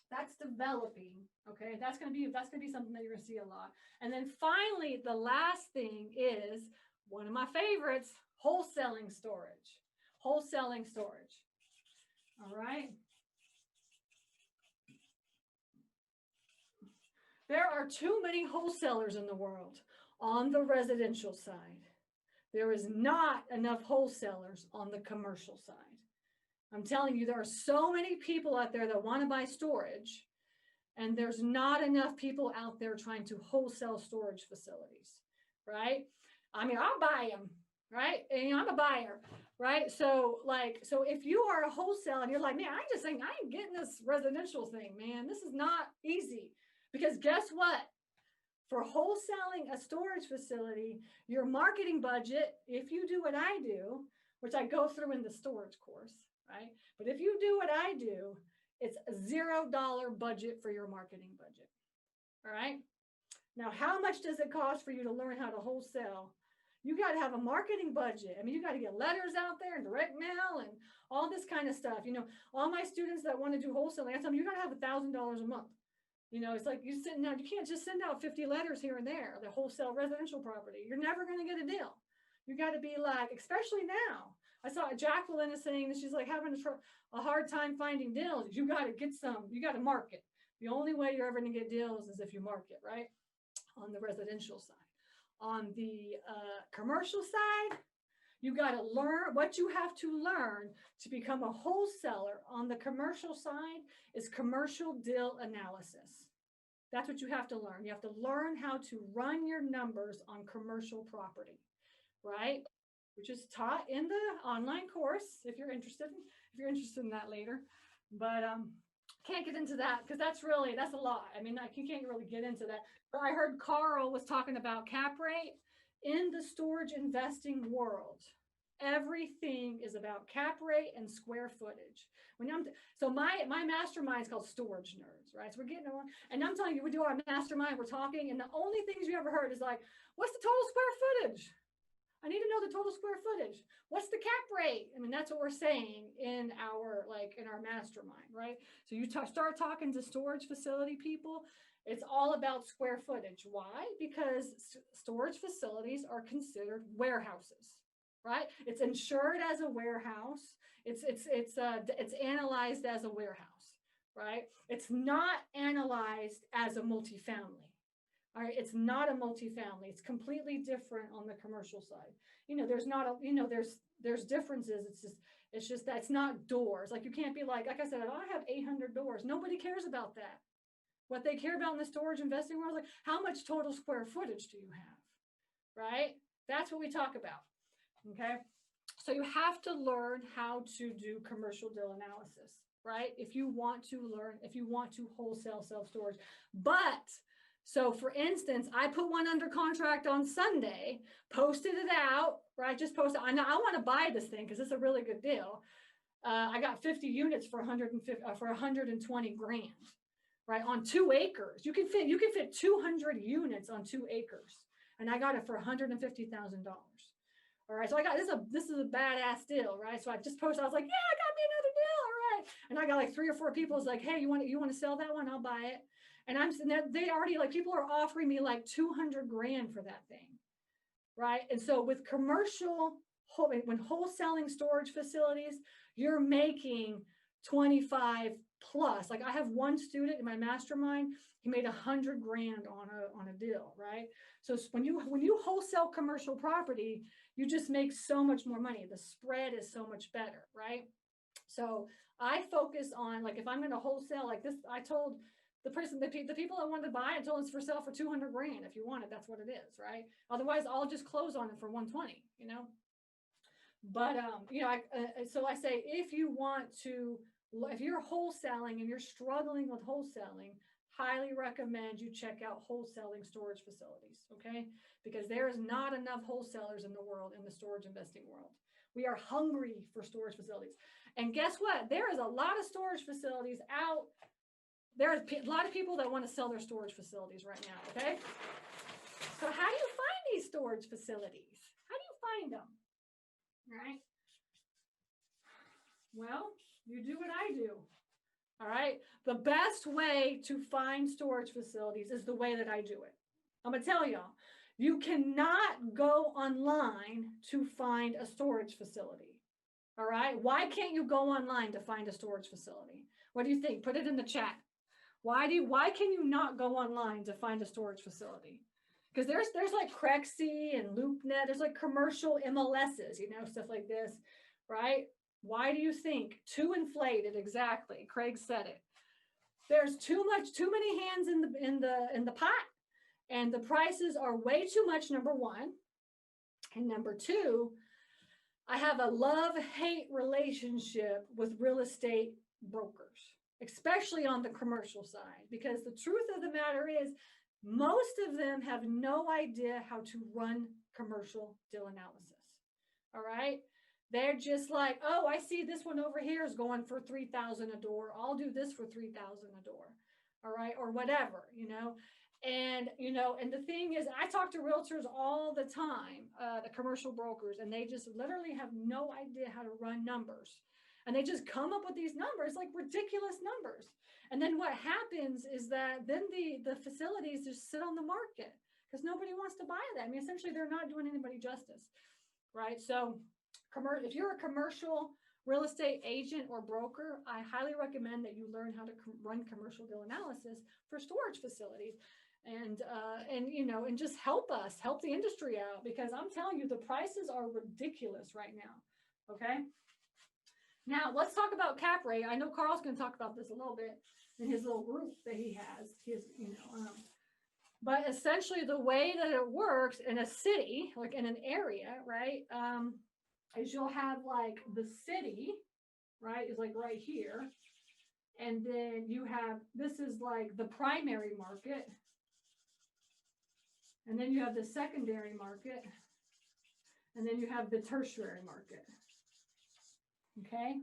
that's developing. Okay, that's gonna be something that you're gonna see a lot. And then finally, the last thing is one of my favorites: wholesaling storage. Wholesaling storage. All right. There are too many wholesalers in the world on the residential side. There is not enough wholesalers on the commercial side. I'm telling you, there are so many people out there that want to buy storage, and there's not enough people out there trying to wholesale storage facilities, right? I mean, I'll buy them, right? And I'm a buyer, right? So if you are a wholesaler and you're like, man, I ain't getting this residential thing, man. This is not easy. Because guess what? For wholesaling a storage facility, your marketing budget, if you do what I do, which I go through in the storage course, right? But if you do what I do, it's a $0 budget for your marketing budget. All right. Now, how much does it cost for you to learn how to wholesale? You got to have a marketing budget. I mean, you got to get letters out there and direct mail and all this kind of stuff. You know, all my students that want to do wholesaling, I tell them, you got to have $1,000 a month. You know, it's like you can't just send out 50 letters here and there, the wholesale residential property. You're never going to get a deal. You got to be like, especially now. I saw Jacqueline is saying that she's like having a hard time finding deals. You got to get some, you got to market. The only way you're ever going to get deals is if you market, right? On the residential side. On the commercial side, you got to learn what you have to learn to become a wholesaler. On the commercial side is commercial deal analysis. That's what you have to learn. You have to learn how to run your numbers on commercial property, right? Which is taught in the online course if you're interested in that later. But can't get into that because that's a lot. I mean, you can't really get into that. But I heard Carl was talking about cap rate in the storage investing world. Everything is about cap rate and square footage. So my mastermind is called Storage Nerds, right? So we're getting along, and I'm telling you, we do our mastermind, we're talking, and the only things you ever heard is like, what's the total square footage? I need to know the total square footage. What's the cap rate? I mean, that's what we're saying in our mastermind, right? So you start talking to storage facility people, it's all about square footage. Why? Because storage facilities are considered warehouses, right? It's insured as a warehouse. It's analyzed as a warehouse, right? It's not analyzed as a multifamily. All right, it's not a multifamily. It's completely different on the commercial side. You know, there's differences. It's just that it's not doors. Like you can't be like I said, I have 800 doors. Nobody cares about that. What they care about in the storage investing world is like, how much total square footage do you have, right? That's what we talk about, okay? So you have to learn how to do commercial deal analysis, right? If you want to wholesale self-storage. So for instance, I put one under contract on Sunday, posted it out, right? Just posted, I want to buy this thing because it's a really good deal. I got 50 units for 120 grand, right? On 2 acres. You can fit 200 units on 2 acres. And I got it for $150,000. All right. So this is a badass deal, right? So I just posted, I was like, yeah, I got me another deal. All right. And I got like 3 or 4 people. It's like, hey, you want to sell that one? I'll buy it. And they already people are offering me like 200 grand for that thing, right? And so with when wholesaling storage facilities, you're making 25 plus. Like I have one student in my mastermind, he made 100 grand on a deal, right? So when you wholesale commercial property, you just make so much more money. The spread is so much better, right? So I focus on if I'm going to wholesale like this, I told the people I wanted to buy, I told them it's for sale for 200 grand. If you want it, that's what it is, right? Otherwise, I'll just close on it for 120, But, so I say, if you're wholesaling and you're struggling with wholesaling, highly recommend you check out wholesaling storage facilities, okay? Because there is not enough wholesalers in the world, in the storage investing world. We are hungry for storage facilities. And guess what? There is a lot of storage facilities out. There's a lot of people that want to sell their storage facilities right now, okay? So how do you find these storage facilities? How do you find them, right? Well, you do what I do, all right? The best way to find storage facilities is the way that I do it. I'm going to tell y'all, you cannot go online to find a storage facility, all right? Why can't you go online to find a storage facility? What do you think? Put it in the chat. Why can you not go online to find a storage facility? Because there's like Crexy and LoopNet, there's like commercial MLSs, stuff like this, right? Why do you think? Too inflated, exactly. Craig said it. There's too many hands in the pot, and the prices are way too much, number one. And number two, I have a love-hate relationship with real estate brokers, especially on the commercial side, because the truth of the matter is Most of them have no idea how to run commercial deal analysis. All right. They're just like, oh, I see this one over here is going for 3,000 a door. I'll do this for 3,000 a door. All right. Or whatever, and the thing is, I talk to realtors all the time, the commercial brokers, and they just literally have no idea how to run numbers. And they just come up with these numbers, like ridiculous numbers. And then what happens is that then the facilities just sit on the market because nobody wants to buy that. I mean, essentially, they're not doing anybody justice, right? So if you're a commercial real estate agent or broker, I highly recommend that you learn how to run commercial deal analysis for storage facilities, and just help the industry out, because I'm telling you, the prices are ridiculous right now. Okay. Now let's talk about cap rate. I know Carl's going to talk about this a little bit in his little group that he has. But essentially the way that it works in a city, like in an area, right, is you'll have like the city, right, is like right here. And then you have, this is like the primary market. And then you have the secondary market. And then you have the tertiary market. Okay.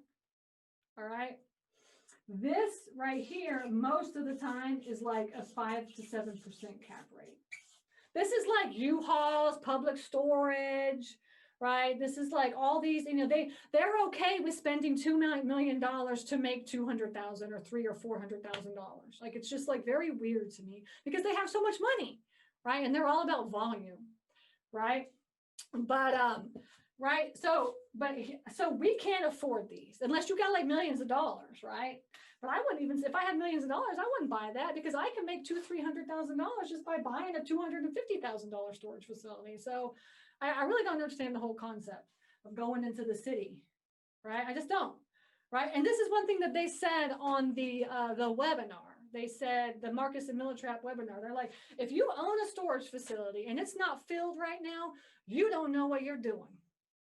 All right. This right here, most of the time is like a 5 to 7% cap rate. This is like U-Hauls, public storage, right? This is like all these, they're okay with spending $2 million to make $200,000 or $300,000 or $400,000. Like, it's just like very weird to me because they have so much money, right? And they're all about volume, right? But, right. So we can't afford these unless you got like millions of dollars, right? But I wouldn't even, if I had millions of dollars, I wouldn't buy that because I can make $200,000-$300,000 just by buying a $250,000 storage facility. So I really don't understand the whole concept of going into the city, right? I just don't, right? And this is one thing that they said on the webinar. They said, the Marcus and Millitrap webinar, they're like, if you own a storage facility and it's not filled right now, you don't know what you're doing.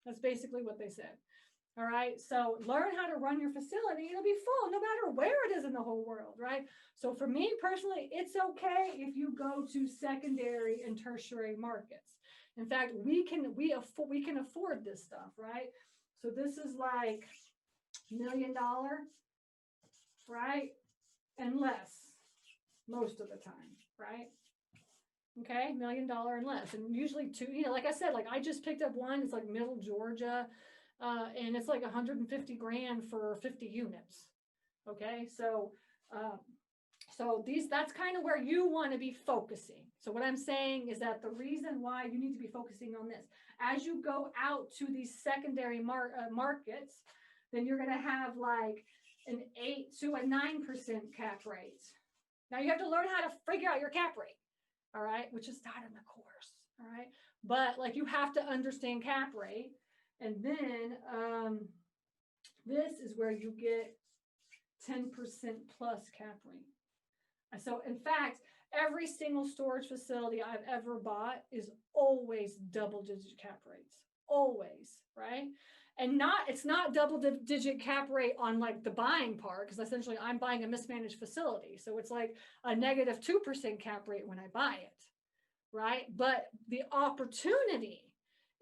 That's basically what they said. All right. So learn how to run your facility. It'll be full no matter where it is in the whole world. Right. So for me personally, it's okay if you go to secondary and tertiary markets. In fact, we can afford this stuff. Right. So this is like $1 million. Right. And less most of the time. Right. Okay, $1 million and less, and usually two. Like I said, like I just picked up one. It's like Middle Georgia, and it's like 150 grand for 50 units. Okay, so that's kind of where you want to be focusing. So what I'm saying is that the reason why you need to be focusing on this, as you go out to these secondary markets, then you're going to have like an 8 to a 9% cap rate. Now you have to learn how to figure out your cap rate. All right, which is not in the course. All right, but like you have to understand cap rate, and then this is where you get 10% plus cap rate. So in fact, every single storage facility I've ever bought is always double-digit cap rates, always, right? And it's not double-digit cap rate on like the buying part, because essentially I'm buying a mismanaged facility. So it's like a negative 2% cap rate when I buy it, right? But the opportunity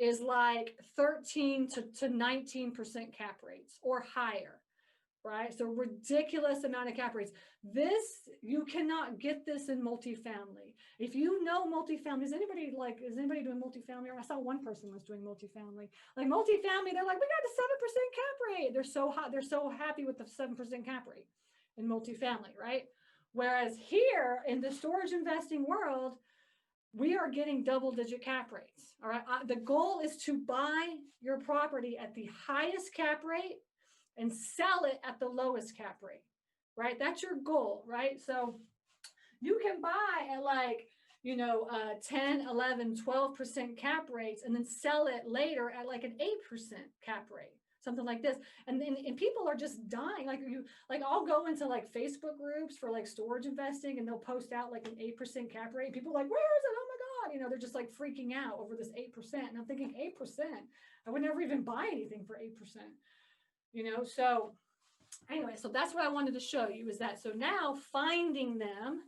is like 13 to 19% cap rates or higher, right? So ridiculous amount of cap rates. You cannot get this in multifamily. If you know multifamily, is anybody doing multifamily? I saw one person was doing multifamily. Like multifamily, they're like, we got a 7% cap rate. They're so hot. They're so happy with the 7% cap rate in multifamily, right? Whereas here in the storage investing world, we are getting double-digit cap rates. All right. The goal is to buy your property at the highest cap rate and sell it at the lowest cap rate, right? That's your goal, right? So you can buy at like, 10, 11, 12% cap rates and then sell it later at like an 8% cap rate, something like this. And people are just dying. Like I'll go into like Facebook groups for like storage investing and they'll post out like an 8% cap rate. People are like, where is it? Oh my God. They're just like freaking out over this 8%. And I'm thinking 8%, I would never even buy anything for 8%. So anyway, so that's what I wanted to show you is that, so now finding them,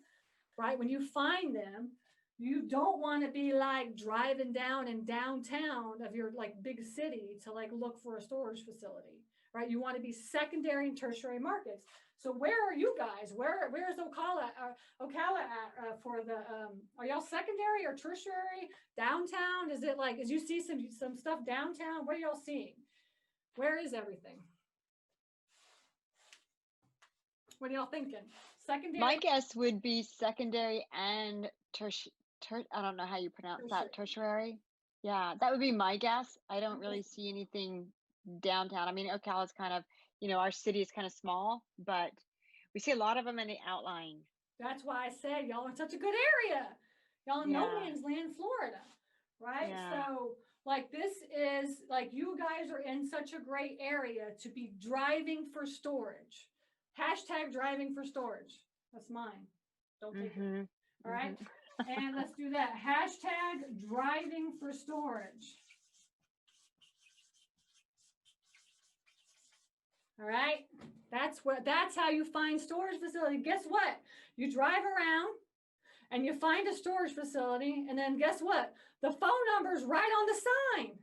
right? When you find them, you don't want to be like driving down in downtown of your like big city to like look for a storage facility, right? You want to be secondary and tertiary markets. So where are you guys? Where's Ocala at for the? Are y'all secondary or tertiary? Downtown? Is it like as you see some stuff downtown? What are y'all seeing? Where is everything? What are y'all thinking? Secondary? My guess would be secondary and I don't know how you pronounce that. Tertiary. Yeah, that would be my guess. I don't really see anything downtown. I mean, Ocala's kind of, our city is kind of small, but we see a lot of them in the outlying. That's why I said y'all are in such a good area. Y'all in no man's land, Florida, right? Yeah. So like this is like you guys are in such a great area to be driving for storage. Hashtag driving for storage. That's mine. Don't take it. All right. And let's do that. Hashtag driving for storage. All right. That's how you find storage facility. Guess what? You drive around and you find a storage facility, and then guess what? The phone number's right on the sign.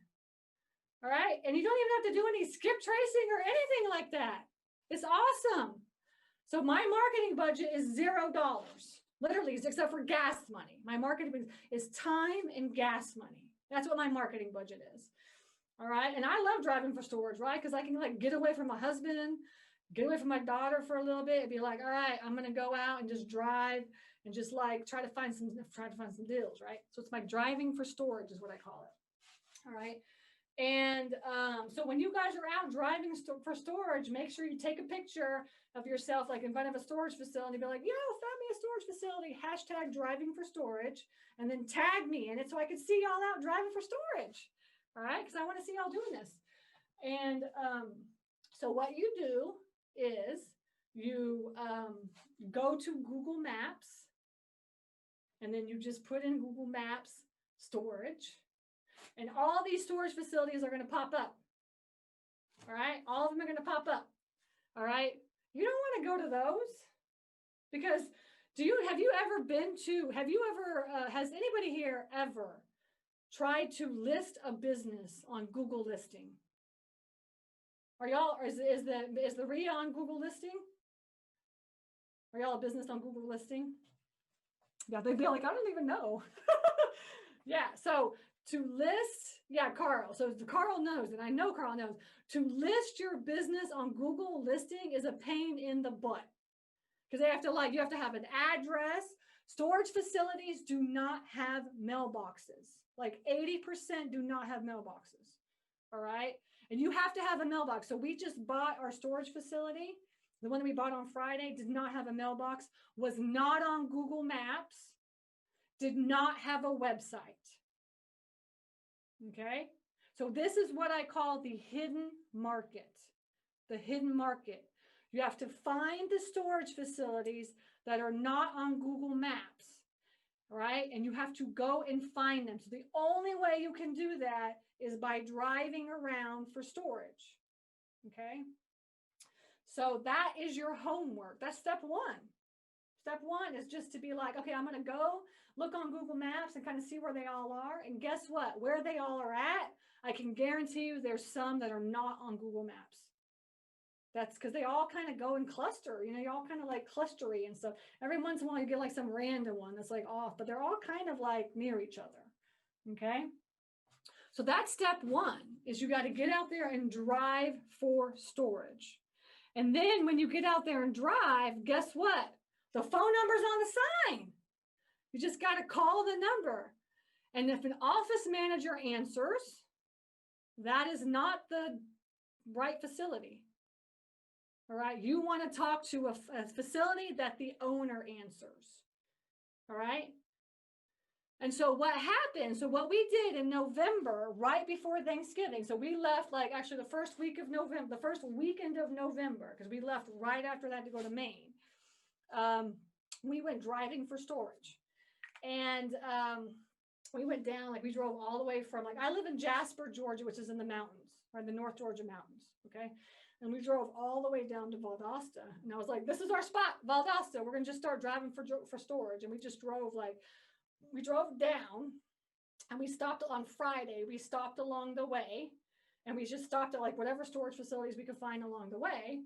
All right. And you don't even have to do any skip tracing or anything like that. It's awesome. So my marketing budget is $0. Literally, except for gas money. My marketing is time and gas money. That's what my marketing budget is. All right. And I love driving for storage, right? Because I can like get away from my husband, get away from my daughter for a little bit and be like, all right, I'm going to go out and just drive and just like try to find some deals, right? So it's my driving for storage is what I call it. All right. And so when you guys are out driving for storage, make sure you take a picture of yourself like in front of a storage facility, be like, found me a storage facility, hashtag driving for storage, and then tag me in it so I can see y'all out driving for storage. All right, because I want to see y'all doing this. And so what you do is you go to Google Maps, and then you just put in Google Maps storage, and all these storage facilities are going to pop up. All right, all of them are going to pop up. All right, you don't want to go to those because has anybody here ever tried to list a business on Google listing? Are y'all, is the REIA on Google listing? Are y'all a business on Google listing? Yeah, they'd be like, I don't even know. Yeah, so to list, Carl. So Carl knows, and I know Carl knows, to list your business on Google listing is a pain in the butt. Because you have to have an address. Storage facilities do not have mailboxes. Like 80% do not have mailboxes. All right. And you have to have a mailbox. So we just bought our storage facility. The one that we bought on Friday did not have a mailbox, was not on Google Maps, did not have a website. Okay. So this is what I call the hidden market. The hidden market. You have to find the storage facilities that are not on Google Maps, right? And you have to go and find them. So the only way you can do that is by driving around for storage, okay? So that is your homework. That's step one. Step one is just to be like, okay, I'm going to go look on Google Maps and kind of see where they all are. And guess what? Where they all are at, I can guarantee you there's some that are not on Google Maps. That's because they all kind of go in cluster, you're all kind of like clustery and stuff. Every once in a while you get like some random one that's like off, but they're all kind of like near each other. Okay. So that's step one, is you got to get out there and drive for storage. And then when you get out there and drive, guess what? The phone number's on the sign. You just got to call the number. And if an office manager answers, that is not the right facility. All right, you want to talk to a facility that the owner answers. All right. And so what happened? So what we did in November, right before Thanksgiving, so we left like actually the first week of November, the first weekend of November, because we left right after that to go to Maine. We went driving for storage. And we went down, like we drove all the way from, like, I live in Jasper, Georgia, which is in the mountains, or in the North Georgia mountains. Okay. And we drove all the way down to Valdosta. And I was like, this is our spot, Valdosta. We're going to just start driving for storage. And we just drove we drove down and we stopped on Friday. We stopped along the way and we just stopped at like whatever storage facilities we could find along the way.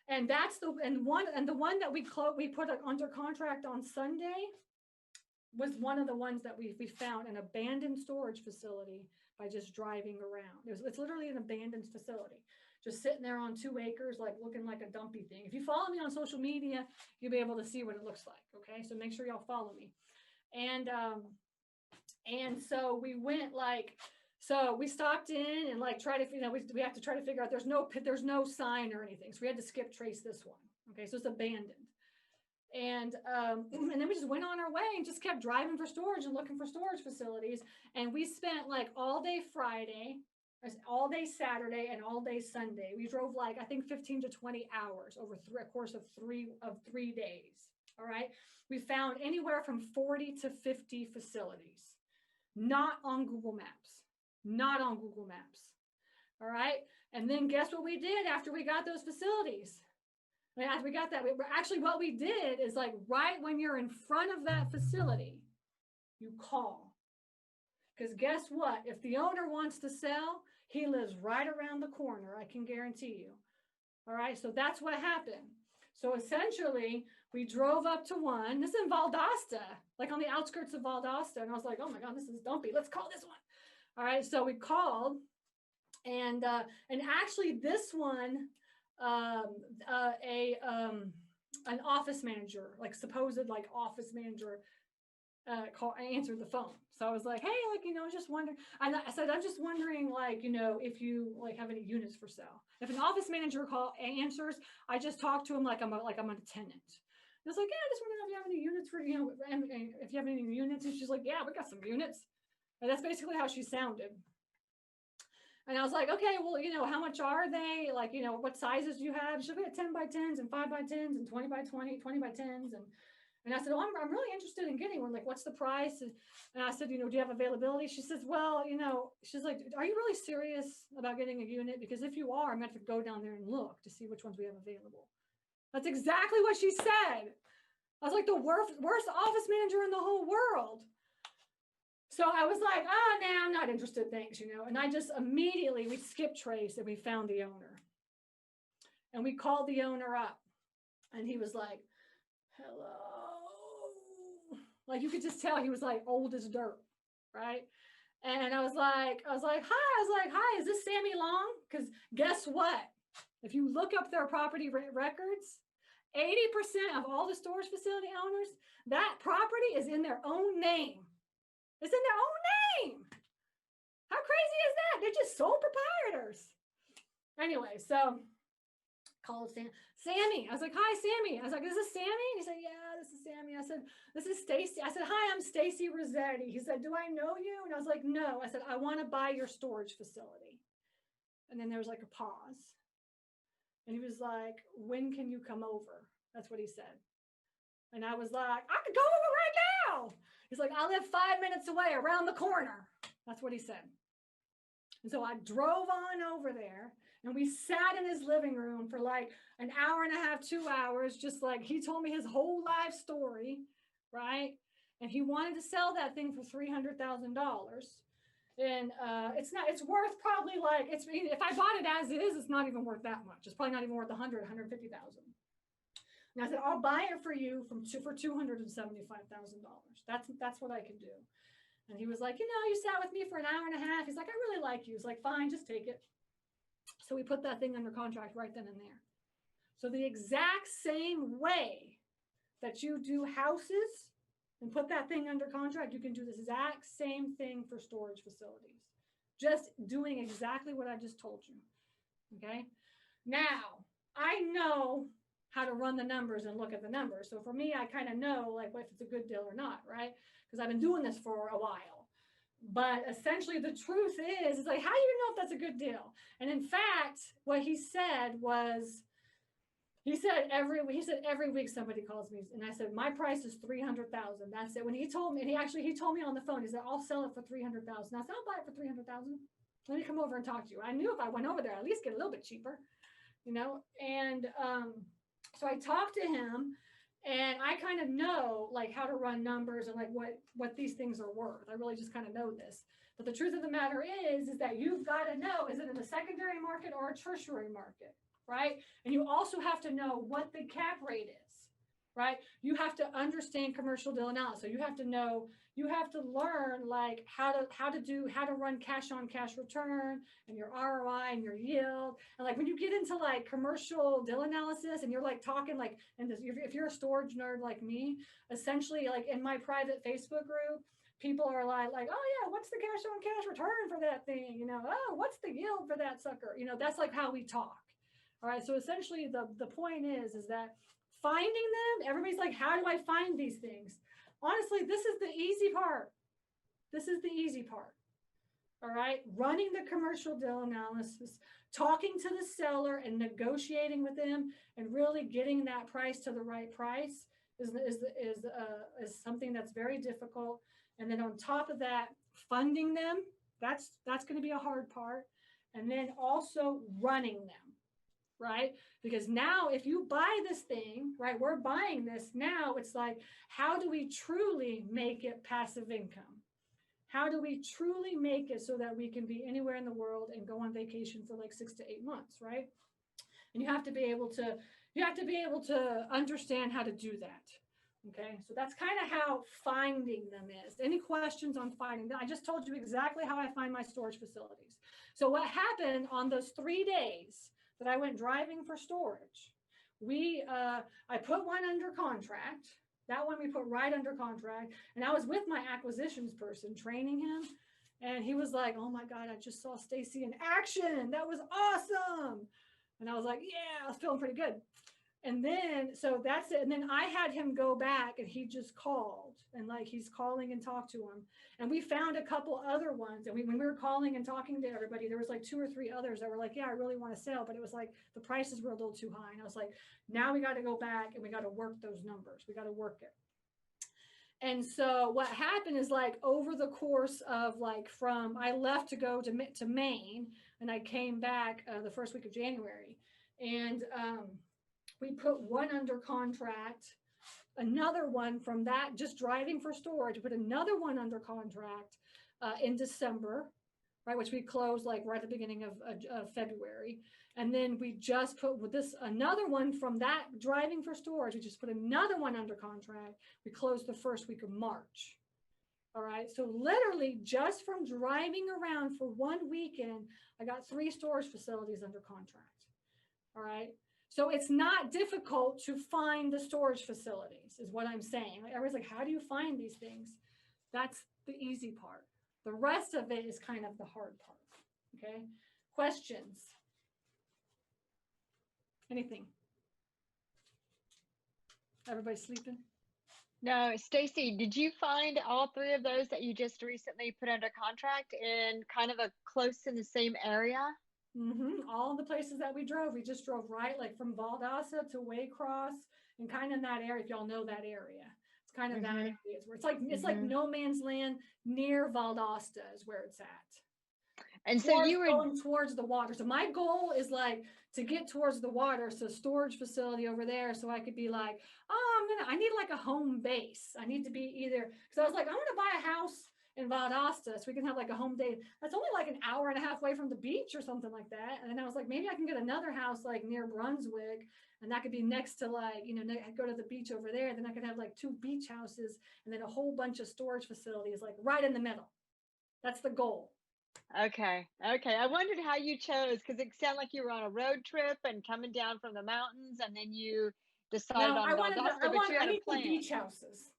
And the one that we put under contract on Sunday was one of the ones that we found, an abandoned storage facility by just driving around. It's literally an abandoned facility, just sitting there on 2 acres, like looking like a dumpy thing. If you follow me on social media, you'll be able to see what it looks like. Okay, so make sure y'all follow me. And so we went so we stopped in and tried to, we have to try to figure out, there's no sign or anything. So we had to skip trace this one. Okay, so it's abandoned. And then we just went on our way and just kept driving for storage and looking for storage facilities. And we spent all day Friday, all day Saturday, and all day Sunday. We drove I think 15 to 20 hours over a course of three days. All right. We found anywhere from 40 to 50 facilities, not on Google Maps, not on Google Maps. All right. And then guess what we did after we got those facilities? After we got that, what we did is right when you're in front of that facility, you call. Because guess what? If the owner wants to sell, he lives right around the corner, I can guarantee you. All right, so that's what happened. So essentially, we drove up to one. This is in Valdosta, on the outskirts of Valdosta. And I was like, oh my God, this is dumpy. Let's call this one. All right, so we called. And actually this one, an office manager, supposed office manager, answered the phone. So I was like, hey, just wondering. And I said, I'm just wondering, if you have any units for sale. If an office manager answers, I just talk to him like I'm a tenant. I was like, yeah, I just wondering if you have any units for, and if you have any units. And she's like, yeah, we got some units. And that's basically how she sounded. And I was like, okay, well, how much are they? What sizes do you have? She'll be at 10 by 10s and 5 by 10s and 20 by 20, 20 by 10s. And I said, oh, I'm really interested in getting one. What's the price? And I said, do you have availability? She says, well, she's like, are you really serious about getting a unit? Because if you are, I'm going to have to go down there and look to see which ones we have available. That's exactly what she said. I was like the worst office manager in the whole world. So I was like, oh, nah, I'm not interested, thanks, And I just immediately, we skipped trace and we found the owner. And we called the owner up. And he was like, hello. You could just tell he was old as dirt, right? And I was like, hi, is this Sammy Long? Because guess what? If you look up their property records, 80% of all the storage facility owners, that property is in their own name. It's in their own name. How crazy is that? They're just sole proprietors. Anyway, so called Sammy. I was like, hi, Sammy. I was like, is this Sammy? And he said, yeah, this is Sammy. I said, this is Stacy. I said, hi, I'm Stacy Rossetti. He said, do I know you? And I was like, no. I said, I want to buy your storage facility. And then there was a pause. And he was like, when can you come over? That's what he said. And I was like, I could go over right now. He's like, I live 5 minutes away around the corner. That's what he said. And so I drove on over there and we sat in his living room for an hour and a half, 2 hours, just he told me his whole life story, right? And he wanted to sell that thing for $300,000. And it's worth probably if I bought it as it is, it's not even worth that much. It's probably not even worth 150,000. And I said, I'll buy it for you for $275,000. That's what I can do. And he was like, you sat with me for an hour and a half. He's like, I really like you. He's like, fine, just take it. So we put that thing under contract right then and there. So the exact same way that you do houses and put that thing under contract, you can do the exact same thing for storage facilities. Just doing exactly what I just told you. Okay. Now, I know how to run the numbers and look at the numbers. So for me, I kind of know if it's a good deal or not, right? Because I've been doing this for a while. But essentially the truth is how do you know if that's a good deal? And in fact, what he said was, he said every week somebody calls me and I said, my price is $300,000. That's it. When he told me, and he told me on the phone, he said, I'll sell it for $300,000. I said, I'll buy it for $300,000. Let me come over and talk to you. I knew if I went over there, I'd at least get a little bit cheaper. you know, and so I talked to him, and I kind of know like how to run numbers and like what these things are worth. I really just kind of know this. But the truth of the matter is that you've got to know, is it in the secondary market or a tertiary market, right? And you also have to know what the cap rate is, right? You have to understand commercial deal analysis. So you have to know, you have to learn like how to run cash on cash return and your ROI and your yield. And like when you get into like commercial deal analysis and you're like talking like, and this, if you're a storage nerd like me, essentially like in my private Facebook group, people are like, oh yeah, what's the cash on cash return for that thing? You know, oh, what's the yield for that sucker? You know, that's like how we talk. All right. So essentially the point is that finding them, everybody's like, how do I find these things? Honestly, this is the easy part. This is the easy part. All right. Running the commercial deal analysis, talking to the seller and negotiating with them and really getting that price to the right price is something that's very difficult. And then on top of that, funding them, that's going to be a hard part. And then also running them, right? Because now if you buy this thing, right, we're buying this now, it's like, how do we truly make it passive income? How do we truly make it so that we can be anywhere in the world and go on vacation for like 6 to 8 months, right? And you have to be able to understand how to do that. Okay, so that's kind of how finding them is. Any questions on finding them? I just told you exactly how I find my storage facilities. So what happened on those 3 days that I went driving for storage, I put one under contract. That one we put right under contract. And I was with my acquisitions person training him. And he was like, oh my God, I just saw Stacy in action. That was awesome. And I was like, yeah, I was feeling pretty good. And then, so that's it. And then I had him go back and he just called and like, he's calling and talked to him. And we found a couple other ones. And when we were calling and talking to everybody, there was like 2 or 3 others that were like, yeah, I really want to sell, but it was like, the prices were a little too high. And I was like, now we got to go back and we got to work those numbers. We got to work it. And so what happened is like over the course of like I left to go to Maine and I came back the first week of January. And, we put one under contract, another one from that, just driving for storage, put another one under contract in December, right, which we closed like right at the beginning of February. And then we just put with this another one from that driving for storage, we just put another one under contract. We closed the first week of March. All right. So literally just from driving around for one weekend, I got 3 storage facilities under contract. All right. So it's not difficult to find the storage facilities is what I'm saying. Like everybody's like, how do you find these things? That's the easy part. The rest of it is kind of the hard part. Okay. Questions? Anything? Everybody sleeping? No, Stacy, did you find all 3 of those that you just recently put under contract in kind of a close in the same area? All the places that we just drove right, like from Valdosta to Waycross and kind of in that area. If y'all know that area, it's kind of that area where it's like no man's land near Valdosta is where it's at. And so you were going towards the water. So my goal is like to get towards the water. So storage facility over there. So I could be like, oh, I need like a home base. I need to be either, because I was like, I want to buy a house in Valdosta so we can have like a home day. That's only like an hour and a half away from the beach or something like that. And then I was like, maybe I can get another house like near Brunswick, and that could be next to like, go to the beach over there. Then I could have like 2 beach houses and then a whole bunch of storage facilities like right in the middle. That's the goal. Okay. I wondered how you chose, because it sounded like you were on a road trip and coming down from the mountains, and then you decided on Valdosta, but you had a plan. Beach houses.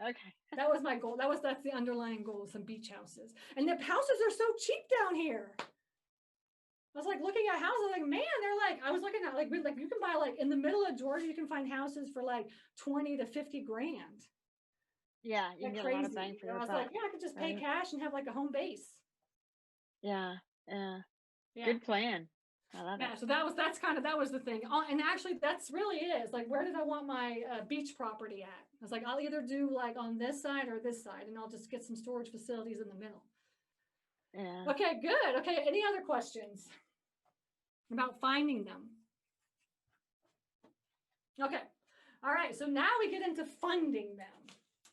Okay. That was my goal. That's the underlying goal, some beach houses. And the houses are so cheap down here. I was like looking at houses, like, man, they're like, I was looking at like you can buy like in the middle of Georgia, you can find houses for like 20 to 50 grand. Yeah, you can get a lot of bang for your buck. I was like, yeah, I could just pay cash and have like a home base. Yeah. Good plan. I love it. So that was the thing. And actually that's really is like, where did I want my beach property at? I was like, I'll either do like on this side or this side, and I'll just get some storage facilities in the middle. Yeah. Okay, good. Okay. Any other questions about finding them? Okay. All right. So now we get into funding them.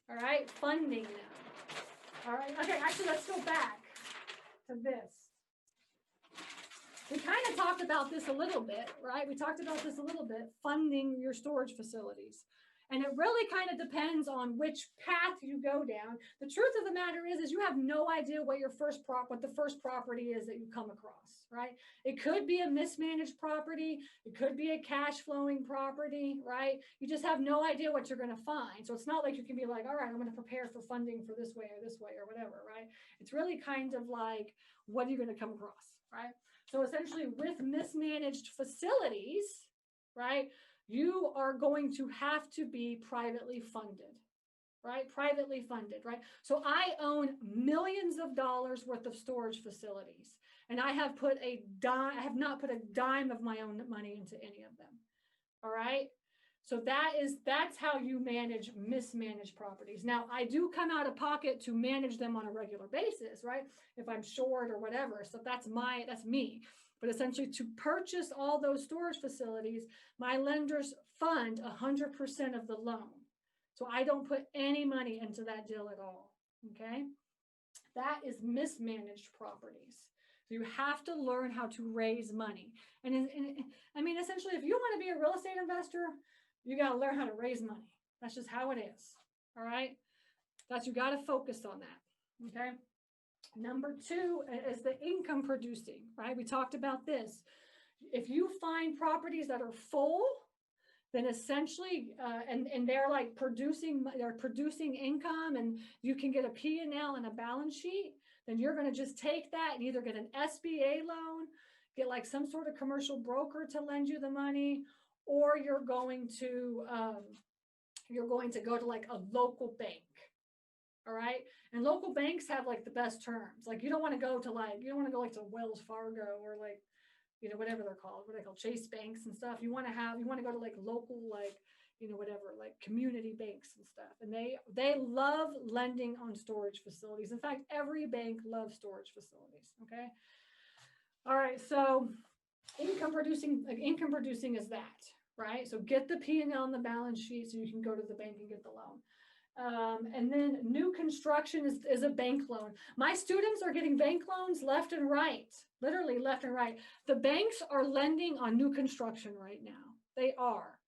All right. Funding them. All right. Okay. Actually, let's go back to this. We kind of talked about this a little bit, right? We talked about this a little bit, funding your storage facilities. And it really kind of depends on which path you go down. The truth of the matter is you have no idea what what the first property is that you come across, right? It could be a mismanaged property. It could be a cash flowing property, right? You just have no idea what you're going to find. So it's not like you can be like, all right, I'm going to prepare for funding for this way or whatever, right? It's really kind of like, what are you going to come across, right? So essentially with mismanaged facilities, right, you are going to have to be privately funded, right? Privately funded, right? So I own millions of dollars worth of storage facilities, and I have not put a dime of my own money into any of them. All right. So that's how you manage mismanaged properties. Now, I do come out of pocket to manage them on a regular basis, right? If I'm short or whatever. So that's me. But essentially, to purchase all those storage facilities, my lenders fund 100% of the loan. So I don't put any money into that deal at all. Okay. That is mismanaged properties. So you have to learn how to raise money. And I mean, essentially, if you want to be a real estate investor, you got to learn how to raise money. That's just how it is. All right. You got to focus on that. Okay. Number 2 is the income producing, right? We talked about this. If you find properties that are full, then essentially, and they're like producing income, and you can get a P&L and a balance sheet, then you're going to just take that and either get an SBA loan, get like some sort of commercial broker to lend you the money, or you're going to go to like a local bank. All right. And local banks have like the best terms. Like you don't want to go to Wells Fargo or like, whatever they're called, what they call Chase banks and stuff. You want to go to like local, like, whatever, like community banks and stuff. And they love lending on storage facilities. In fact, every bank loves storage facilities. Okay. All right. So income producing is that, right? So get the P&L on the balance sheet so you can go to the bank and get the loan. And then new construction is a bank loan. My students are getting bank loans left and right, literally left and right. The banks are lending on new construction right now. They are,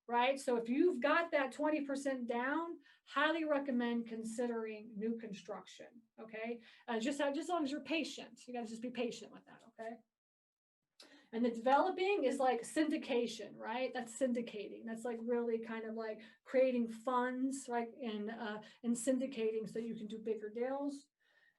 right? So if you've got that 20% down, highly recommend considering new construction, okay? Just as long as you're patient. You got to just be patient with that, okay? And the developing is like syndication, right? That's syndicating. That's like really kind of like creating funds, right? And syndicating so you can do bigger deals.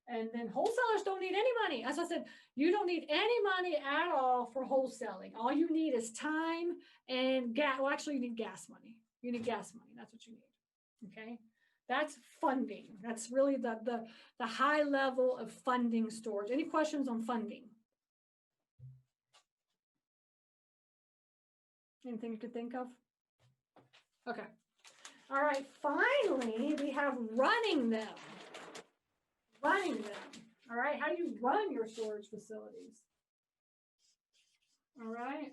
And then wholesalers don't need any money. As I said, you don't need any money at all for wholesaling. All you need is time and gas. Well, actually, you need gas money. You need gas money. That's what you need. Okay. That's funding. That's really the high level of funding storage. Any questions on funding? Anything you could think of? Okay. All right. Finally, we have running them. Running them. All right. How do you run your storage facilities? All right.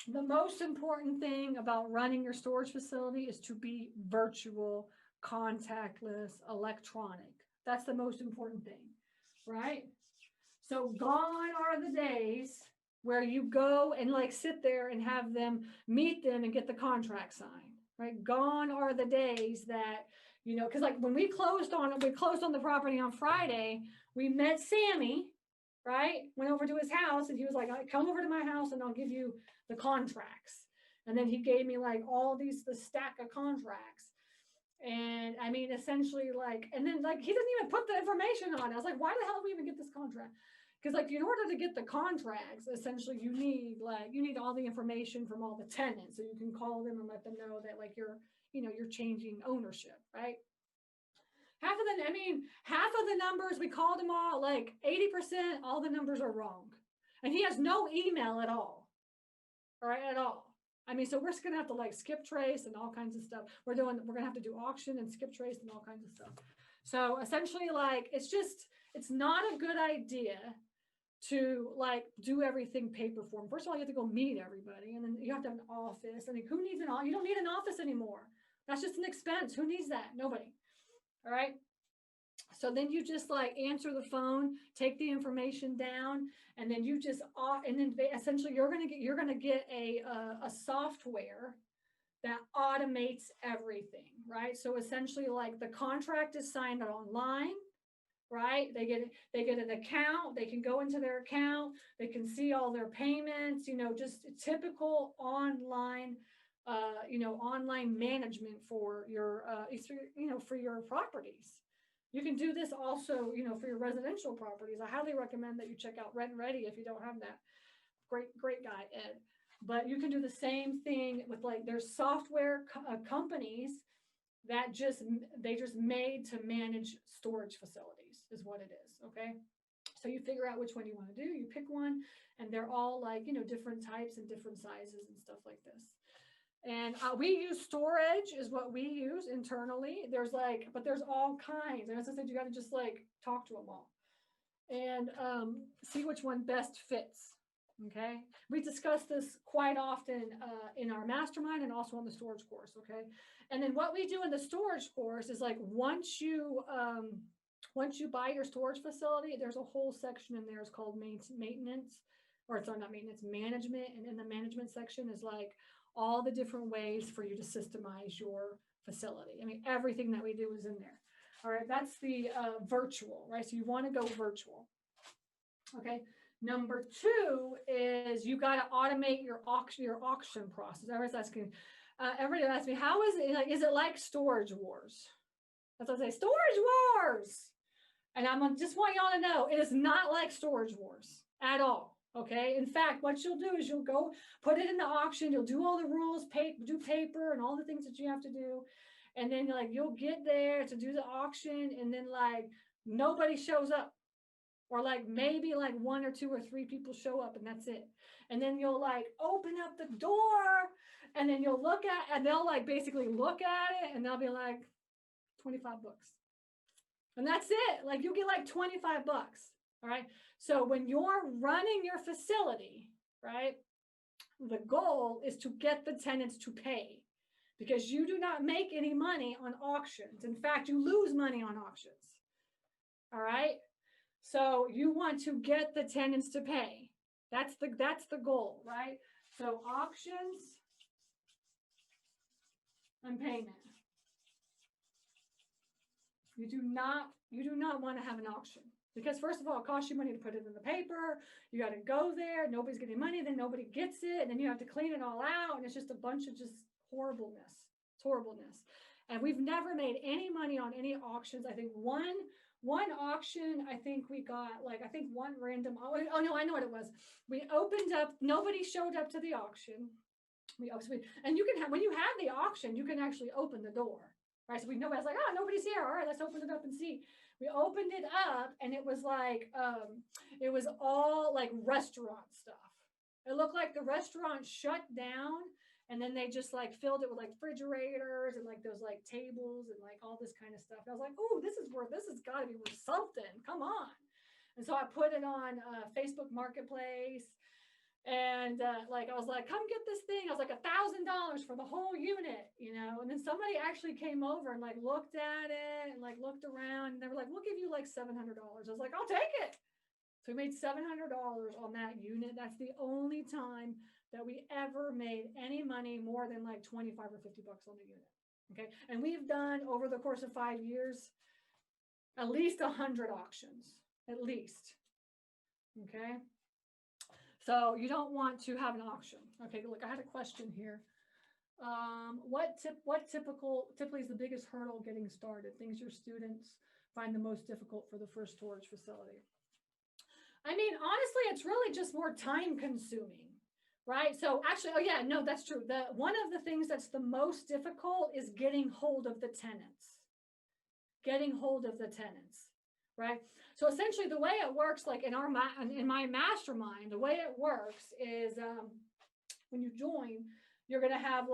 The most important thing about running your storage facility is to be virtual, contactless, electronic. That's the most important thing, right? So gone are the days where you go and like sit there and have them meet them and get the contract signed, right? Gone are the days that, because like when we closed on the property on Friday, we met Sammy, right? Went over to his house and he was like, come over to my house and I'll give you the contracts. And then he gave me like the stack of contracts. And I mean, essentially and then like, he didn't even put the information on it. I was like, why the hell do we even get this contract? Because like in order to get the contracts, essentially you need all the information from all the tenants, so you can call them and let them know that like you're changing ownership, right? Half of the numbers we called them all, like 80%, all the numbers are wrong, and he has no email at all, right? At all. I mean, so we're just gonna have to like skip trace and all kinds of stuff. We're gonna have to do auction and skip trace and all kinds of stuff. So essentially, like it's not a good idea to like do everything paper form. First of all, you have to go meet everybody, and then you have to have an office. I mean, who needs an office? You don't need an office anymore. That's just an expense. Who needs that? Nobody. All right. So then you just like answer the phone, take the information down, and then you just and then essentially you're gonna get a software that automates everything, right? So essentially, like the contract is signed online, right? They get an account. They can go into their account. They can see all their payments. Just typical online. Online management for your, for your properties. You can do this also, for your residential properties. I highly recommend that you check out Rent Ready if you don't have that. Great guy, Ed. But you can do the same thing with like there's software companies that they just made to manage storage facilities is what it is. Okay. So you figure out which one you want to do, you pick one, and they're all like, different types and different sizes and stuff like this. And we use storage is what we use internally. But there's all kinds. And as I said, you got to just like talk to them all and see which one best fits. Okay. We discuss this quite often in our mastermind and also on the storage course. Okay. And then what we do in the storage course is like, once you buy your storage facility, there's a whole section in there. It's called maintenance, or it's not maintenance, management. And in the management section is like all the different ways for you to systemize your facility. I mean, everything that we do is in there. All right, that's the virtual, right? So you want to go virtual. Okay. Number 2 is you got to automate your auction process. Everybody's asking, everybody asks me, how is it? Like, is it like Storage Wars? That's what I say, Storage Wars. And just want y'all to know, it is not like Storage Wars at all. Okay. In fact, what you'll do is you'll go put it in the auction. You'll do all the rules, do paper and all the things that you have to do. And then like, you'll get there to do the auction. And then like nobody shows up, or like maybe like 1 or 2 or 3 people show up and that's it. And then you'll like open up the door and then you'll look at, and they'll like basically look at it and they'll be like $25. And that's it. Like you get like $25. All right. So when you're running your facility, right, the goal is to get the tenants to pay, because you do not make any money on auctions. In fact, you lose money on auctions. All right. So you want to get the tenants to pay. That's the goal, right? So auctions and payment. You do not want to have an auction, because first of all, it costs you money to put it in the paper. You got to go there. Nobody's getting money. Then nobody gets it. And then you have to clean it all out. And it's just a bunch of just horribleness. It's horribleness. And we've never made any money on any auctions. I think one auction, I think we got like, I think one random, oh no, I know what it was. We opened up, nobody showed up to the auction. And you can have, when you have the auction, you can actually open the door, right? So nobody's like, oh, nobody's here. All right, let's open it up and see. We opened it up and it was like, it was all like restaurant stuff. It looked like the restaurant shut down, and then they just like filled it with like refrigerators and like those like tables and like all this kind of stuff. And I was like, oh, this has got to be worth something. Come on. And so I put it on Facebook Marketplace. And like, I was like, come get this thing. I was like, $1,000 for the whole unit, and then somebody actually came over and like looked at it and like looked around, and they were like, we'll give you like $700. I was like, I'll take it. So we made $700 on that unit. That's the only time that we ever made any money more than like 25 or $50 on the unit. Okay. And we've done over the course of 5 years, at least 100 auctions, at least. Okay. So you don't want to have an auction. Okay, look, I had a question here. What typically is the biggest hurdle getting started? Things your students find the most difficult for the first storage facility? I mean, honestly, it's really just more time consuming, right? So actually, oh yeah, no, that's true. One of the things that's the most difficult is getting hold of the tenants. Right? So essentially the way it works, like in my mastermind, the way it works is when you join, you're going to have